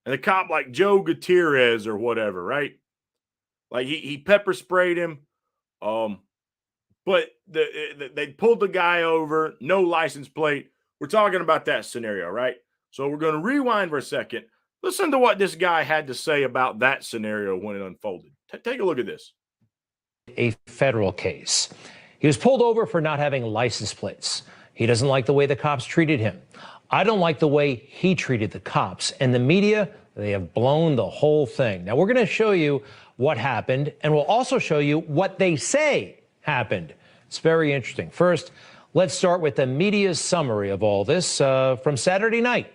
And the cop, like Joe Gutierrez or whatever, right? Like he pepper sprayed him. But they pulled the guy over, no license plate. We're talking about that scenario, right? So we're going to rewind for a second. Listen to what this guy had to say about that scenario when it unfolded. Take a look at this. A federal case. He was pulled over for not having license plates. He doesn't like the way the cops treated him. I don't like the way he treated the cops. And the media, they have blown the whole thing. Now, we're going to show you what happened, and we'll also show you what they say happened. It's very interesting. First, let's start with the media's summary of all this from Saturday night.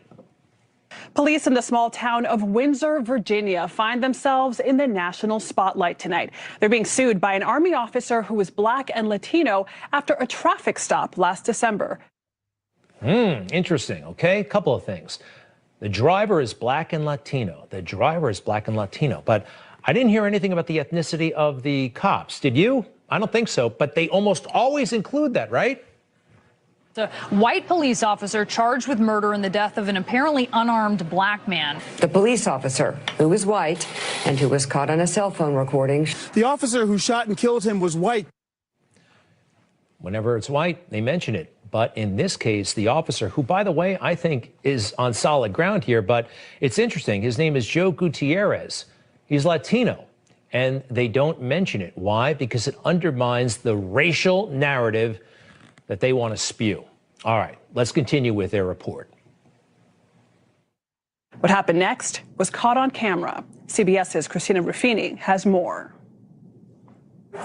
Police in the small town of Windsor, Virginia, find themselves in the national spotlight tonight. They're being sued by an Army officer who was Black and Latino after a traffic stop last December. Interesting. Okay, a couple of things. The driver is Black and Latino. The driver is Black and Latino. But I didn't hear anything about the ethnicity of the cops. Did you? I don't think so. But they almost always include that, right? A white police officer charged with murder in the death of an apparently unarmed Black man. The police officer, who was white and who was caught on a cell phone recording. The officer who shot and killed him was white. Whenever it's white, they mention it. But in this case, the officer, who, by the way, I think is on solid ground here, but it's interesting. His name is Joe Gutierrez. He's Latino, and they don't mention it. Why? Because it undermines the racial narrative that they want to spew. All right, let's continue with their report. What happened next was caught on camera. CBS's Christina Ruffini has more.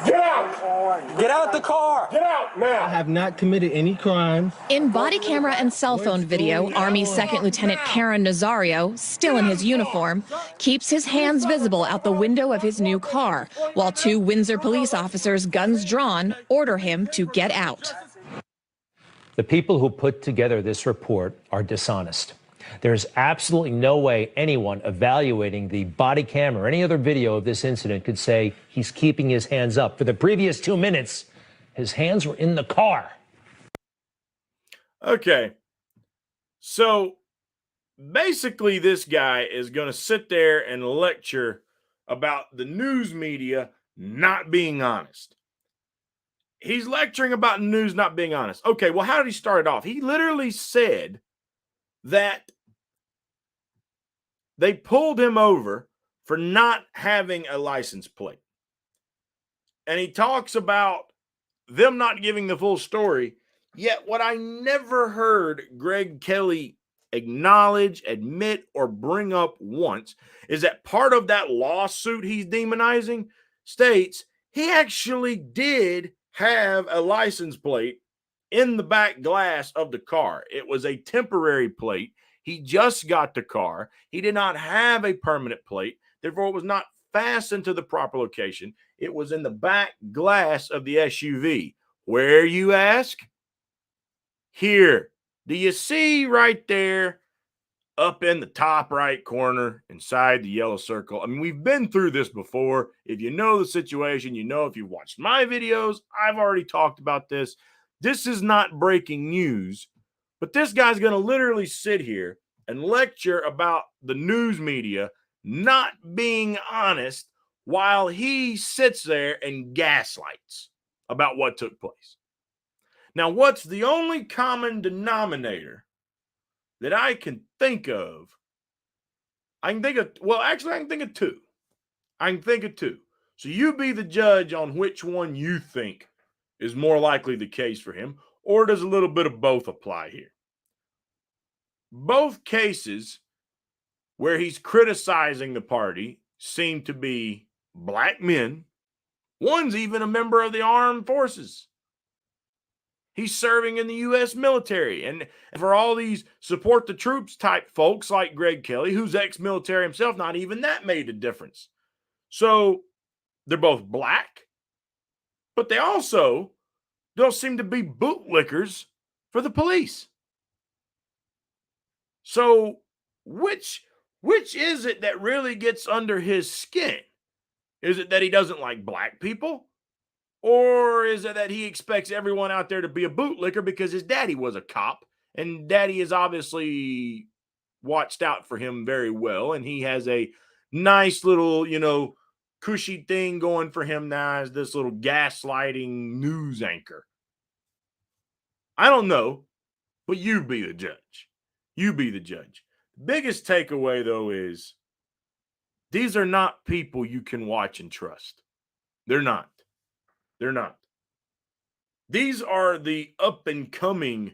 Get out! Get out the car! Get out now! I have not committed any crimes. In body camera and cell phone video, Army Second Lieutenant Karen Nazario, still in his uniform, keeps his hands visible out the window of his new car, while two Windsor police officers, guns drawn, order him to get out. The people who put together this report are dishonest. There's absolutely no way anyone evaluating the body cam or any other video of this incident could say he's keeping his hands up. For the previous 2 minutes, his hands were in the car. Okay. So basically, this guy is going to sit there and lecture about the news media not being honest. He's lecturing about news not being honest. Okay, well, how did he start it off? He literally said that they pulled him over for not having a license plate. And he talks about them not giving the full story. Yet what I never heard Greg Kelly acknowledge, admit, or bring up once is that part of that lawsuit he's demonizing states he actually did have a license plate in the back glass of the car. It was a temporary plate. He just got the car. He did not have a permanent plate. Therefore, it was not fastened to the proper location. It was in the back glass of the SUV. Where, you ask? Here. Do you see right there up in the top right corner inside the yellow circle? I mean, we've been through this before. If you know the situation, you know, if you've watched my videos, I've already talked about this. This is not breaking news, but this guy's going to literally sit here and lecture about the news media not being honest while he sits there and gaslights about what took place. Now, what's the only common denominator that I can think of? I can think of two. I can think of two. So you be the judge on which one you think is more likely the case for him, or does a little bit of both apply here? Both cases where he's criticizing the party seem to be black men One's even a member of the armed forces. He's serving in the U.S. military. And for all these support the troops type folks like Greg Kelly, who's ex-military himself, not even that made a difference. So they're both black, but they also don't seem to be bootlickers for the police. So which is it that really gets under his skin? Is it that he doesn't like black people? Or is it that he expects everyone out there to be a bootlicker because his daddy was a cop and daddy has obviously watched out for him very well and he has a nice little, cushy thing going for him now as this little gaslighting news anchor? I don't know, but you be the judge. You be the judge. The biggest takeaway, though, is these are not people you can watch and trust. They're not. They're not. These are the up-and-coming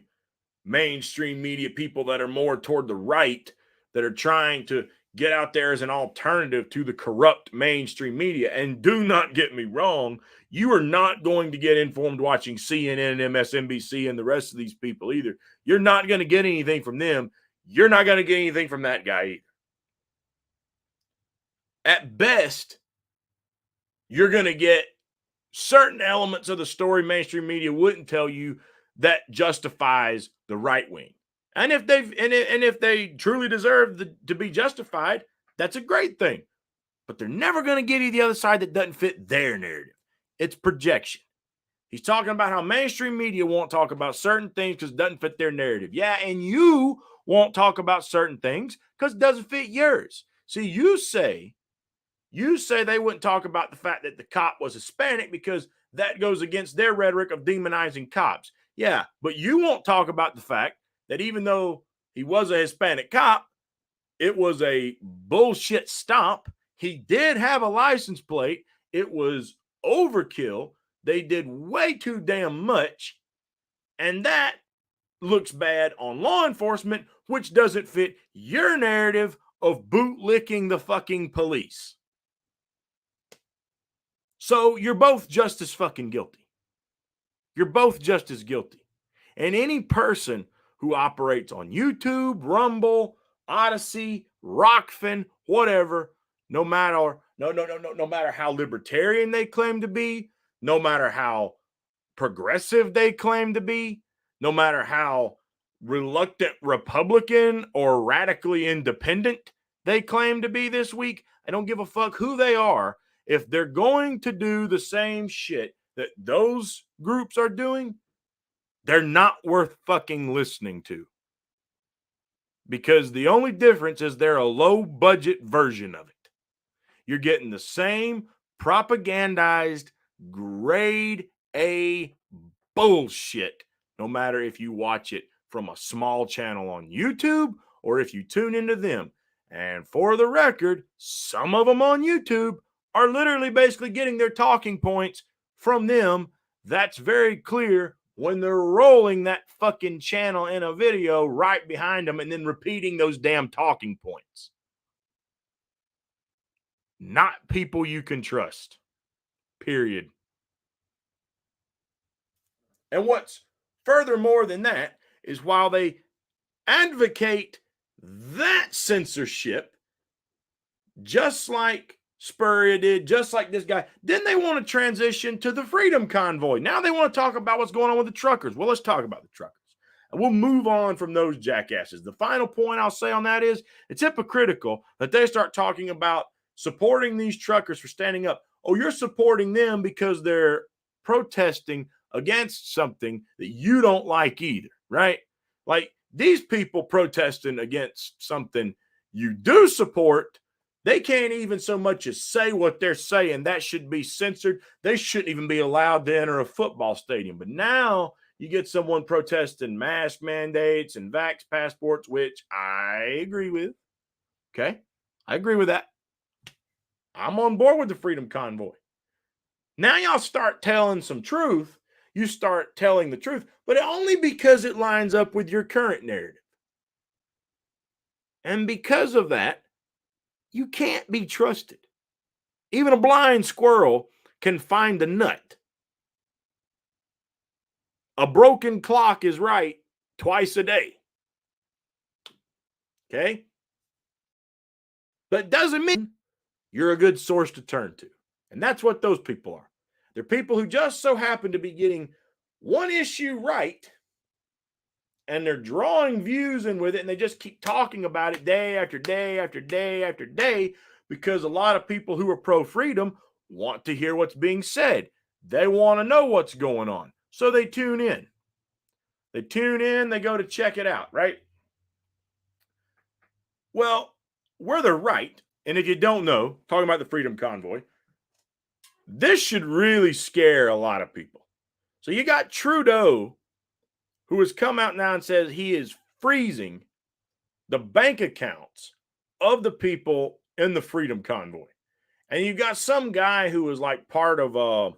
mainstream media people that are more toward the right, that are trying to get out there as an alternative to the corrupt mainstream media. And do not get me wrong, you are not going to get informed watching CNN and MSNBC and the rest of these people either. You're not going to get anything from them. You're not going to get anything from that guy either. At best, you're going to get certain elements of the story mainstream media wouldn't tell you that justifies the right wing. And if they truly deserve to be justified, that's a great thing. But they're never going to give you the other side that doesn't fit their narrative. It's projection. He's talking about how mainstream media won't talk about certain things because it doesn't fit their narrative. Yeah, and you won't talk about certain things because it doesn't fit yours. See, you say they wouldn't talk about the fact that the cop was Hispanic because that goes against their rhetoric of demonizing cops. Yeah, but you won't talk about the fact that even though he was a Hispanic cop, it was a bullshit stop. He did have a license plate. It was overkill. They did way too damn much. And that looks bad on law enforcement, which doesn't fit your narrative of bootlicking the fucking police. So you're both just as fucking guilty. You're both just as guilty. And any person who operates on YouTube, Rumble, Odyssey, Rockfin, whatever, no matter how libertarian they claim to be, no matter how progressive they claim to be, no matter how reluctant Republican or radically independent they claim to be this week, I don't give a fuck who they are. If they're going to do the same shit that those groups are doing, they're not worth fucking listening to. Because the only difference is they're a low-budget version of it. You're getting the same propagandized grade A bullshit, no matter if you watch it from a small channel on YouTube or if you tune into them. And for the record, some of them on YouTube are literally basically getting their talking points from them. That's very clear when they're rolling that fucking channel in a video right behind them and then repeating those damn talking points. Not people you can trust. Period. And what's furthermore than that is while they advocate that censorship, just like Spurrier did, just like this guy, then they want to transition to the Freedom Convoy. Now they want to talk about what's going on with the truckers. Well, let's talk about the truckers. And we'll move on from those jackasses. The final point I'll say on that is it's hypocritical that they start talking about supporting these truckers for standing up. Oh, you're supporting them because they're protesting against something that you don't like either, right? Like these people protesting against something you do support, they can't even so much as say what they're saying. That should be censored. They shouldn't even be allowed to enter a football stadium. But now you get someone protesting mask mandates and vax passports, which I agree with. Okay? I agree with that. I'm on board with the Freedom Convoy. Now y'all start telling some truth. You start telling the truth, but only because it lines up with your current narrative. And because of that, you can't be trusted. Even a blind squirrel can find a nut. A broken clock is right twice a day. Okay? But it doesn't mean you're a good source to turn to. And that's what those people are. They're people who just so happen to be getting one issue right, and they're drawing views in with it, and they just keep talking about it day after day after day after day, because a lot of people who are pro-freedom want to hear what's being said. They want to know what's going on. So they tune in. They tune in, they go to check it out, right? Well, where they're right, and if you don't know, talking about the Freedom Convoy, this should really scare a lot of people. So you got Trudeau, who has come out now and says he is freezing the bank accounts of the people in the Freedom Convoy. And you got some guy who was like part of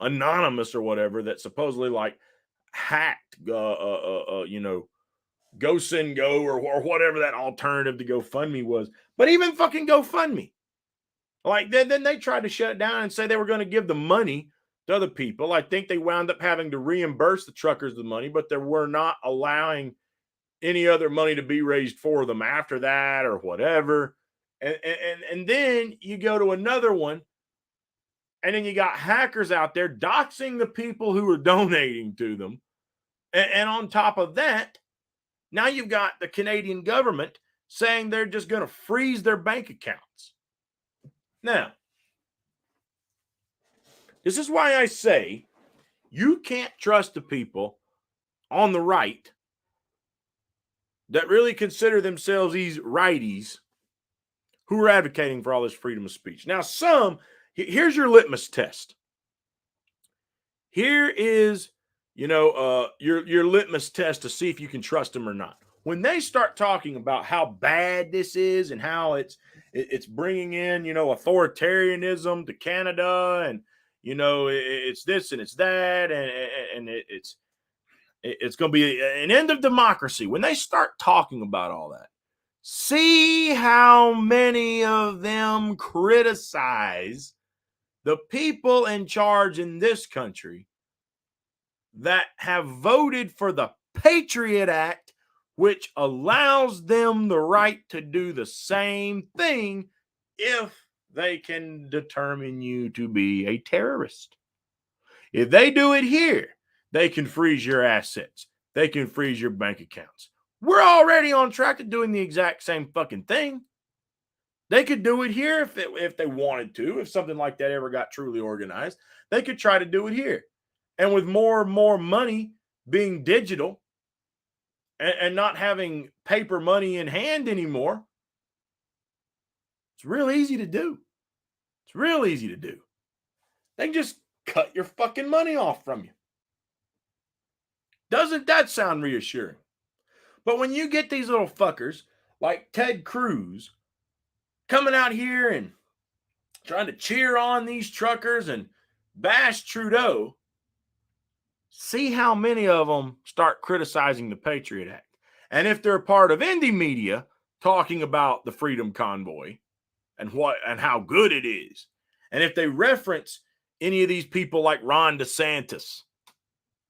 Anonymous or whatever that supposedly like hacked, GoSendGo or whatever that alternative to GoFundMe was. But even fucking GoFundMe, like then they tried to shut it down and say they were going to give the money to other people. I think they wound up having to reimburse the truckers the money, but they were not allowing any other money to be raised for them after that or whatever. And then you go to another one, and then you got hackers out there doxing the people who are donating to them. And on top of that, now you've got the Canadian government saying they're just going to freeze their bank accounts. Now, this is why I say you can't trust the people on the right that really consider themselves these righties who are advocating for all this freedom of speech. Now, here's your litmus test. Here is, your litmus test to see if you can trust them or not. When they start talking about how bad this is and how it's bringing in, authoritarianism to Canada, and it's this and it's that, and it's going to be an end of democracy. When they start talking about all that, see how many of them criticize the people in charge in this country that have voted for the Patriot Act, which allows them the right to do the same thing if they can determine you to be a terrorist. If they do it here, they can freeze your assets. They can freeze your bank accounts. We're already on track to doing the exact same fucking thing. They could do it here if they wanted to. If something like that ever got truly organized, they could try to do it here. And with more and more money being digital and not having paper money in hand anymore, it's real easy to do. It's real easy to do. They can just cut your fucking money off from you. Doesn't that sound reassuring? But when you get these little fuckers like Ted Cruz coming out here and trying to cheer on these truckers and bash Trudeau, see how many of them start criticizing the Patriot Act. And if they're a part of indie media talking about the Freedom Convoy and how good it is, and if they reference any of these people like Ron DeSantis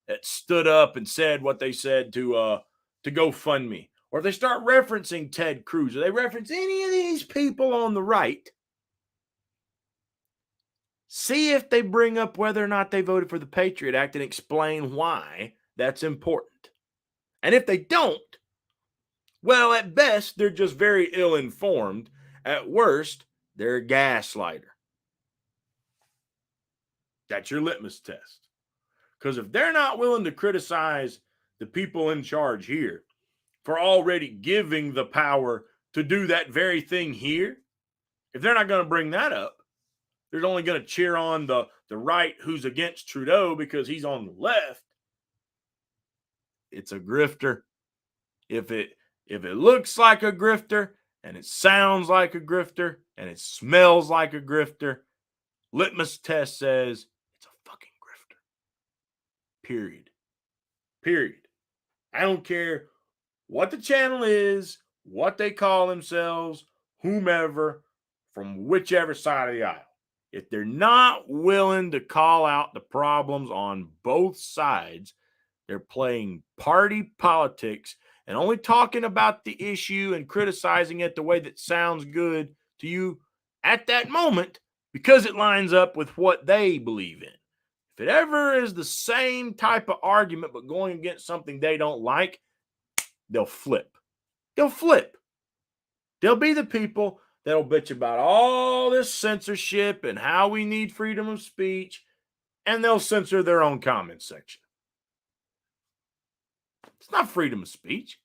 that stood up and said what they said to GoFundMe, or if they start referencing Ted Cruz, or they reference any of these people on the right, see if they bring up whether or not they voted for the Patriot Act and explain why that's important. And if they don't, well, at best, they're just very ill-informed. At worst, they're a gaslighter. That's your litmus test. Because if they're not willing to criticize the people in charge here for already giving the power to do that very thing here, if they're not going to bring that up, they're only going to cheer on the right who's against Trudeau because he's on the left. It's a grifter. If it looks like a grifter and it sounds like a grifter and it smells like a grifter, litmus test says it's a fucking grifter. Period. Period. I don't care what the channel is, what they call themselves, whomever, from whichever side of the aisle. if they're not willing to call out the problems on both sides, they're playing party politics and only talking about the issue and criticizing it the way that sounds good to you at that moment because it lines up with what they believe in. If it ever is the same type of argument but going against something they don't like, they'll flip. They'll flip. They'll be the people that'll bitch about all this censorship and how we need freedom of speech, and they'll censor their own comment section. It's not freedom of speech.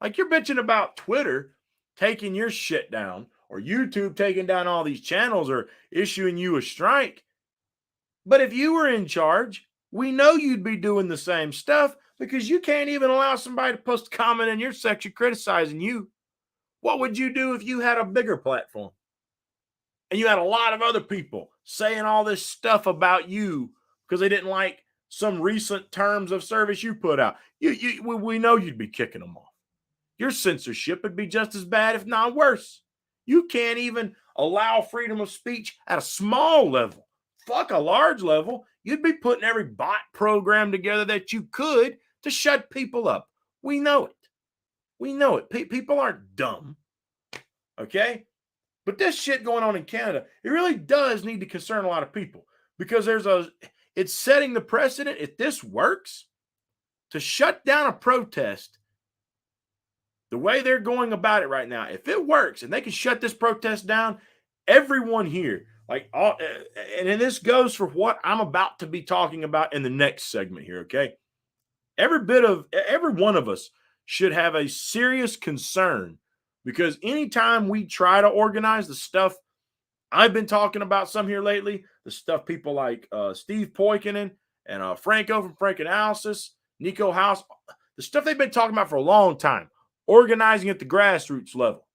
Like you're bitching about Twitter taking your shit down or YouTube taking down all these channels or issuing you a strike. But if you were in charge, we know you'd be doing the same stuff because you can't even allow somebody to post a comment in your section criticizing you. What would you do if you had a bigger platform and you had a lot of other people saying all this stuff about you because they didn't like some recent terms of service you put out? We know you'd be kicking them off. Your censorship would be just as bad, if not worse. You can't even allow freedom of speech at a small level. Fuck a large level. You'd be putting every bot program together that you could to shut people up. We know it. We know it. People aren't dumb. Okay? But this shit going on in Canada, it really does need to concern a lot of people because it's setting the precedent. If this works, to shut down a protest the way they're going about it right now, if it works and they can shut this protest down, everyone here, and this goes for what I'm about to be talking about in the next segment here, okay? Every one of us should have a serious concern because anytime we try to organize the stuff I've been talking about some here lately, the stuff people like Steve Poikonen and Franco from Frankanalysis, Nico House, the stuff they've been talking about for a long time, organizing at the grassroots level,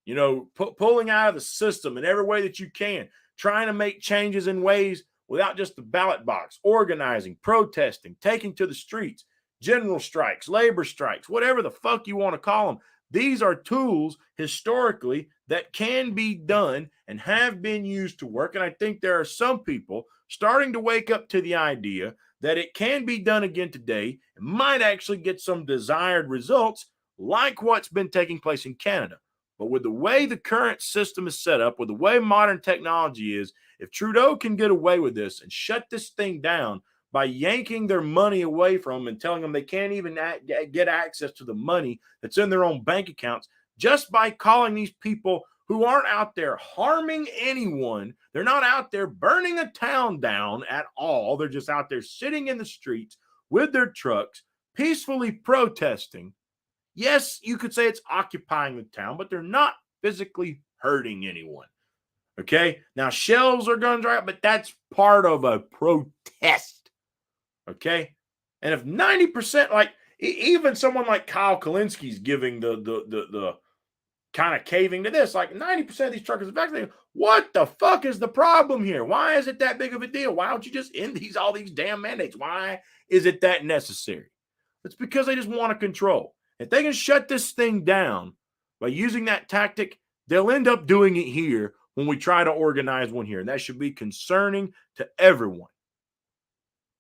you know, pulling out of the system in every way that you can, trying to make changes in ways without just the ballot box, organizing, protesting, taking to the streets, general strikes, labor strikes, whatever the fuck you want to call them. These are tools historically that can be done and have been used to work. And I think there are some people starting to wake up to the idea that it can be done again today and might actually get some desired results like what's been taking place in Canada. But with the way the current system is set up, with the way modern technology is, if Trudeau can get away with this and shut this thing down by yanking their money away from them and telling them they can't even get access to the money that's in their own bank accounts, just by calling these people who aren't out there harming anyone, they're not out there burning a town down at all. They're just out there sitting in the streets with their trucks, peacefully protesting. Yes, you could say it's occupying the town, but they're not physically hurting anyone. Okay? Now, shells are going to dry up, but that's part of a protest. Okay? And if 90%, like even someone like Kyle Kalinski's giving the kind of caving to this, like 90% of these truckers are vaccinated. What the fuck is the problem here? Why is it that big of a deal? Why don't you just end all these damn mandates? Why is it that necessary? It's because they just want to control. If they can shut this thing down by using that tactic, they'll end up doing it here when we try to organize one here. And that should be concerning to everyone.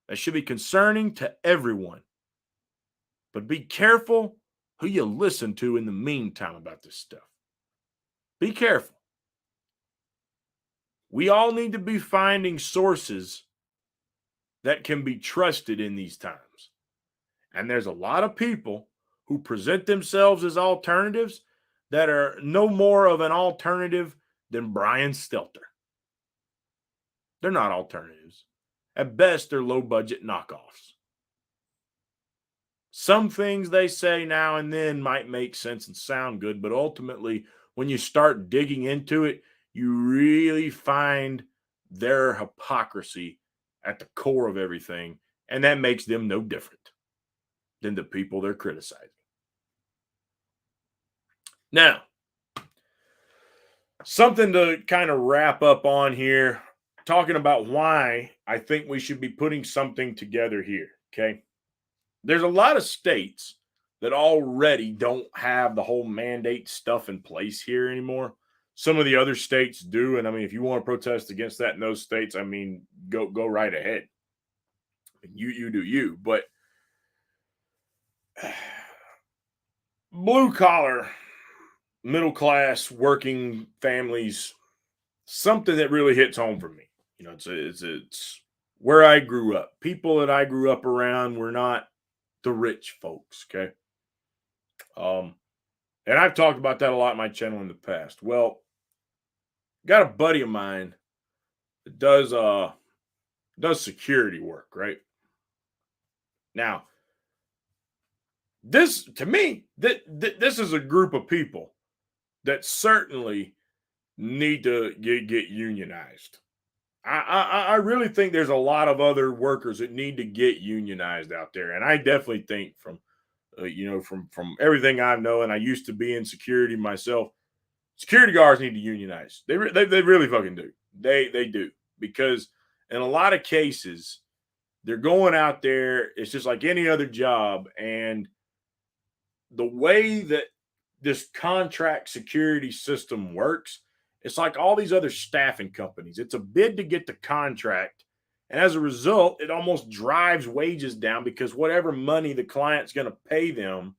That should be concerning to everyone. But be careful who you listen to in the meantime about this stuff. Be careful. We all need to be finding sources that can be trusted in these times. And there's a lot of people who present themselves as alternatives that are no more of an alternative than Brian Stelter. They're not alternatives. At best, they're low-budget knockoffs. Some things they say now and then might make sense and sound good, but ultimately, when you start digging into it, you really find their hypocrisy at the core of everything, and that makes them no different than the people they're criticizing. Now, something to kind of wrap up on here, talking about why I think we should be putting something together here, okay? There's a lot of states that already don't have the whole mandate stuff in place here anymore. some of the other states do. And I mean, if you want to protest against that in those states, I mean, go right ahead. You do you. But blue collar, middle class, working families, something that really hits home for me. You know, it's where I grew up. People that I grew up around were not the rich folks. Okay. And I've talked about that a lot in my channel in the past. Well, got a buddy of mine that does security work, right? Now, this to me, this is a group of people that certainly need to get unionized. I really think there's a lot of other workers that need to get unionized out there, and I definitely think from everything I know, and I used to be in security myself, security guards need to unionize. They really fucking do. They do, because in a lot of cases they're going out there. It's just like any other job, and the way that this contract security system works, it's like all these other staffing companies. It's a bid to get the contract. And as a result, it almost drives wages down, because whatever money the client's going to pay them,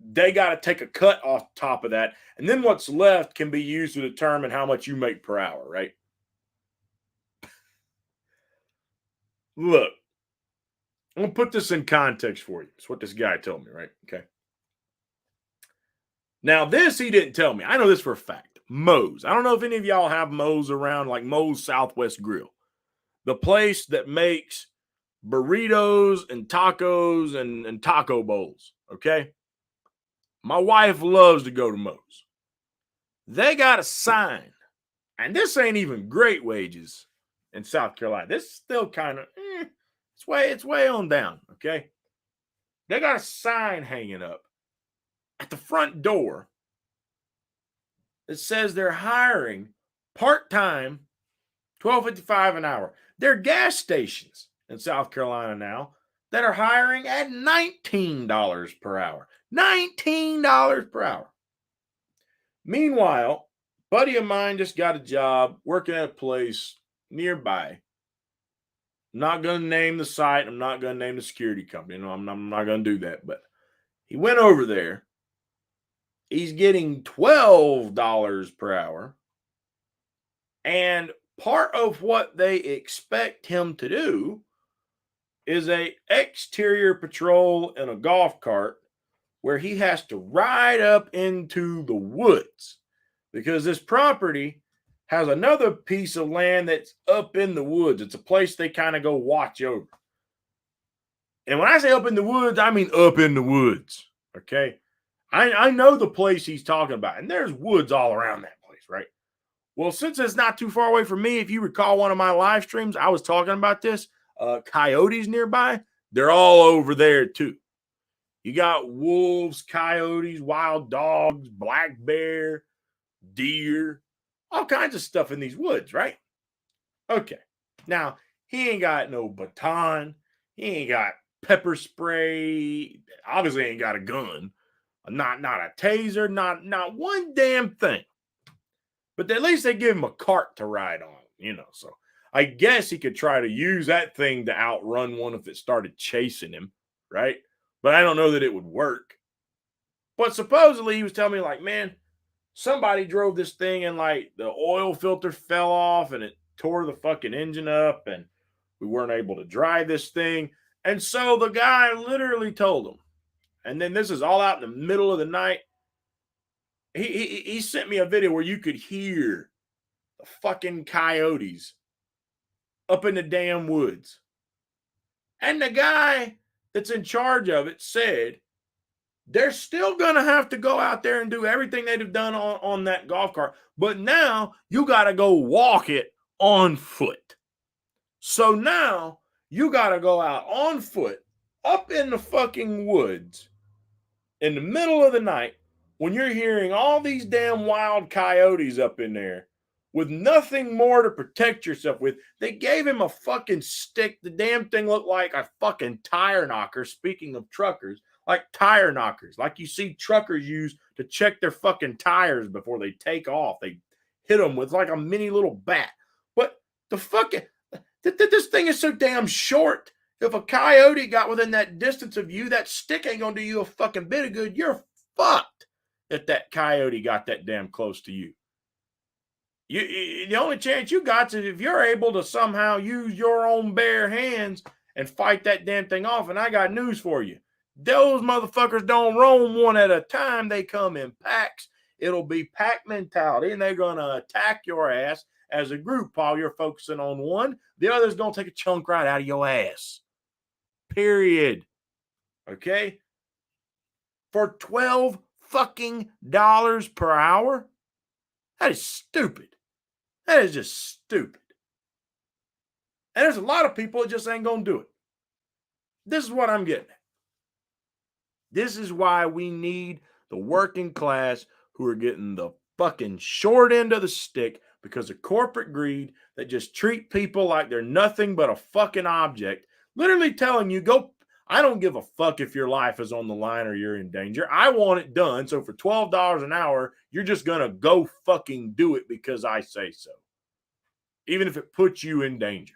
they got to take a cut off top of that. And then what's left can be used to determine how much you make per hour, right? Look, I'm going to put this in context for you. It's what this guy told me, right? Okay. Now, this he didn't tell me. I know this for a fact. Moe's. I don't know if any of y'all have Moe's around, like Moe's Southwest Grill. The place that makes burritos and tacos and taco bowls, okay? My wife loves to go to Moe's. They got a sign, and this ain't even great wages in South Carolina. This is still kind of, it's way on down, okay? They got a sign hanging up at the front door that says they're hiring part-time, $12.55 an hour. There are gas stations in South Carolina now that are hiring at $19 per hour. $19 per hour. Meanwhile, a buddy of mine just got a job working at a place nearby. I'm not going to name the site. I'm not going to name the security company. No, I'm not going to do that. But he went over there. He's getting $12 per hour. And part of what they expect him to do is a exterior patrol in a golf cart where he has to ride up into the woods, because this property has another piece of land that's up in the woods. It's a place they kind of go watch over. And when I say up in the woods, I mean up in the woods, okay? I know the place he's talking about, and there's woods all around that place, right? Well, since it's not too far away from me, if you recall one of my live streams, I was talking about this. Coyotes nearby, they're all over there too. You got wolves, coyotes, wild dogs, black bear, deer, all kinds of stuff in these woods, right? Okay. Now, he ain't got no baton. He ain't got pepper spray. Obviously ain't got a gun. Not a taser, not one damn thing. But at least they give him a cart to ride on, so I guess he could try to use that thing to outrun one if it started chasing him, right? But I don't know that it would work. But supposedly he was telling me, like, man, somebody drove this thing and, like, the oil filter fell off and it tore the fucking engine up and we weren't able to drive this thing. And so the guy literally told him, and then this is all out in the middle of the night. He sent me a video where you could hear the fucking coyotes up in the damn woods. And the guy that's in charge of it said they're still going to have to go out there and do everything they'd have done on that golf cart. But now you got to go walk it on foot. So now you got to go out on foot up in the fucking woods in the middle of the night when you're hearing all these damn wild coyotes up in there with nothing more to protect yourself with. They gave him a fucking stick. The damn thing looked like a fucking tire knocker. Speaking of truckers, like tire knockers, like you see truckers use to check their fucking tires before they take off. They hit them with like a mini little bat. But the fucking, this thing is so damn short. If a coyote got within that distance of you, that stick ain't gonna do you a fucking bit of good. You're fucked if that coyote got that damn close to you. The only chance you got is if you're able to somehow use your own bare hands and fight that damn thing off. And I got news for you. Those motherfuckers don't roam one at a time. They come in packs. It'll be pack mentality, and they're going to attack your ass as a group. While you're focusing on one, the other's going to take a chunk right out of your ass. Period. Okay? For $12 fucking per hour? That is stupid. That is just stupid. And there's a lot of people that just ain't going to do it. This is what I'm getting at. This is why we need the working class who are getting the fucking short end of the stick because of corporate greed that just treat people like they're nothing but a fucking object, literally telling you, go, I don't give a fuck if your life is on the line or you're in danger. I want it done. So for $12 an hour, you're just going to go fucking do it because I say so. Even if it puts you in danger.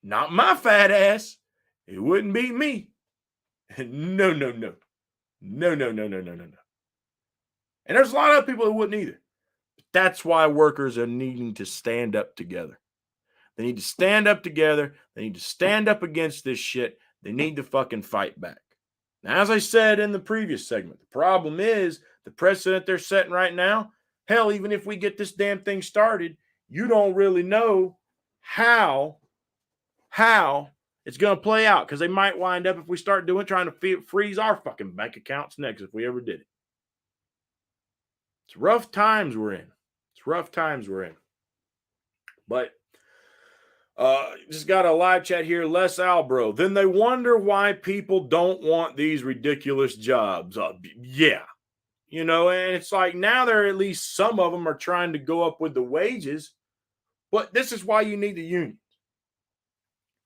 Not my fat ass. It wouldn't be me. No. No. And there's a lot of people who wouldn't either. But that's why workers are needing to stand up together. They need to stand up together. They need to stand up against this shit. They need to fucking fight back. Now, as I said in the previous segment, the problem is the precedent they're setting right now. Hell, even if we get this damn thing started, you don't really know how it's going to play out, because they might wind up, if we start trying to freeze our fucking bank accounts next if we ever did it. It's rough times we're in. But just got a live chat here. Les Albro. Then they wonder why people don't want these ridiculous jobs. Yeah. You know, and it's like now there at least some of them are trying to go up with the wages. But this is why you need the unions.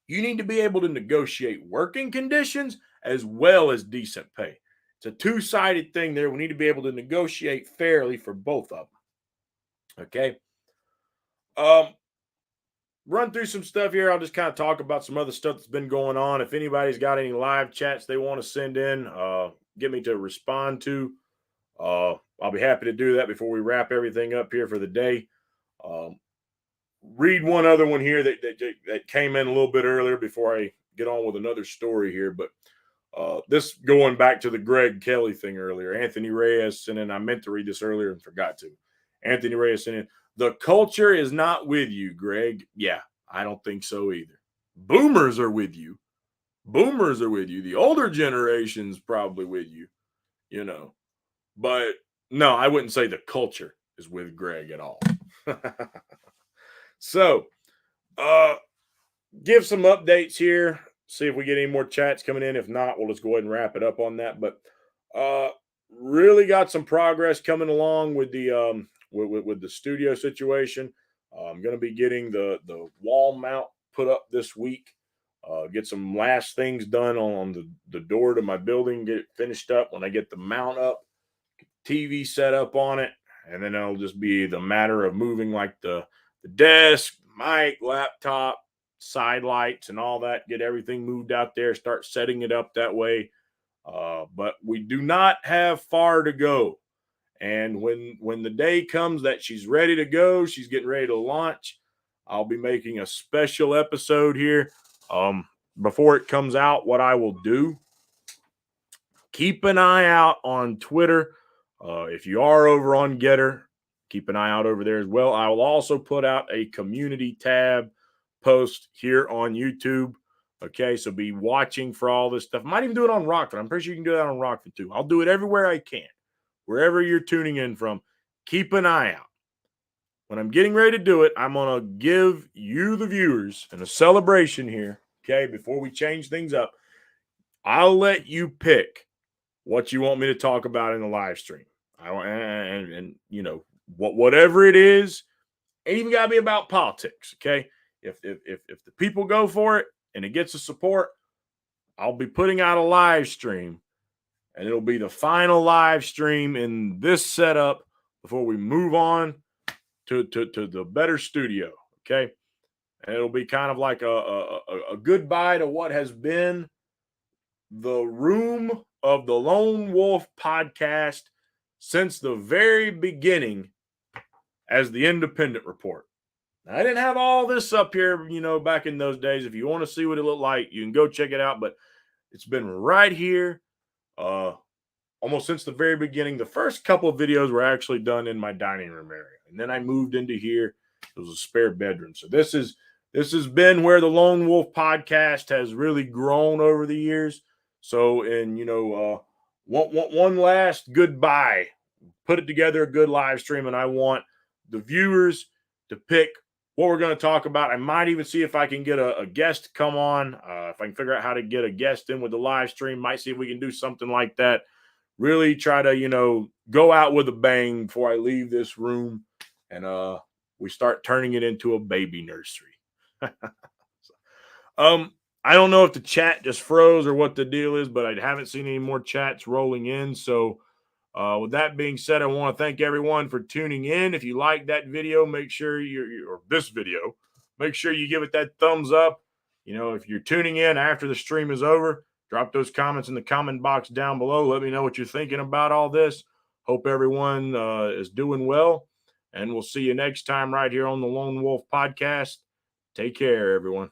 You need to be able to negotiate working conditions as well as decent pay. It's a two-sided thing there. We need to be able to negotiate fairly for both of them. Okay. Run through some stuff here. I'll just kind of talk about some other stuff that's been going on. If anybody's got any live chats they want to send in, get me to respond to. I'll be happy to do that before we wrap everything up here for the day. Read one other one here that came in a little bit earlier before I get on with another story here. But this going back to the Greg Kelly thing earlier. Anthony Reyes sent in. I meant to read this earlier and forgot to. Anthony Reyes sent in. The culture is not with you, Greg. Yeah, I don't think so either. Boomers are with you. The older generation's probably with you, you know. But no, I wouldn't say the culture is with Greg at all. So, give some updates here. See if we get any more chats coming in. If not, we'll just go ahead and wrap it up on that. But really got some progress coming along with the with the studio situation. I'm going to be getting the wall mount put up this week. Get some last things done on the door to my building. Get it finished up. When I get the mount up, TV set up on it, and then it'll just be the matter of moving like the desk, mic, laptop, side lights, and all that. Get everything moved out there. Start setting it up that way. But we do not have far to go. And when the day comes that she's ready to go, she's getting ready to launch, I'll be making a special episode here. Before it comes out, what I will do, keep an eye out on Twitter. If you are over on Getter, keep an eye out over there as well. I will also put out a community tab post here on YouTube. Okay, so be watching for all this stuff. I might even do it on Rockford. I'm pretty sure you can do that on Rockford too. I'll do it everywhere I can. Wherever you're tuning in from, keep an eye out. When I'm getting ready to do it, I'm going to give you, the viewers, in a celebration here, okay, before we change things up, I'll let you pick what you want me to talk about in the live stream. And you know, whatever it is, ain't even got to be about politics, okay? If the people go for it and it gets the support, I'll be putting out a live stream, and it'll be the final live stream in this setup before we move on to the better studio. Okay. And it'll be kind of like a goodbye to what has been the room of the Lone Wolf podcast since the very beginning as the Independent Report. Now, I didn't have all this up here, back in those days. If you want to see what it looked like, you can go check it out. But it's been right here almost since the very beginning. The first couple of videos were actually done in my dining room area. And then I moved into here. It was a spare bedroom. So this has been where the Lone Wolf podcast has really grown over the years. So, and one last goodbye, put it together a good live stream, and I want the viewers to pick what we're going to talk about. I might even see if I can get a guest to come on. If I can figure out how to get a guest in with the live stream, might see if we can do something like that. Really try to, go out with a bang before I leave this room and we start turning it into a baby nursery. I don't know if the chat just froze or what the deal is, but I haven't seen any more chats rolling in. So with that being said, I want to thank everyone for tuning in. If you like that video, make sure or this video, make sure you give it that thumbs up. If you're tuning in after the stream is over, drop those comments in the comment box down below. Let me know what you're thinking about all this. Hope everyone is doing well, and we'll see you next time right here on the Lone Wolf podcast. Take care, everyone.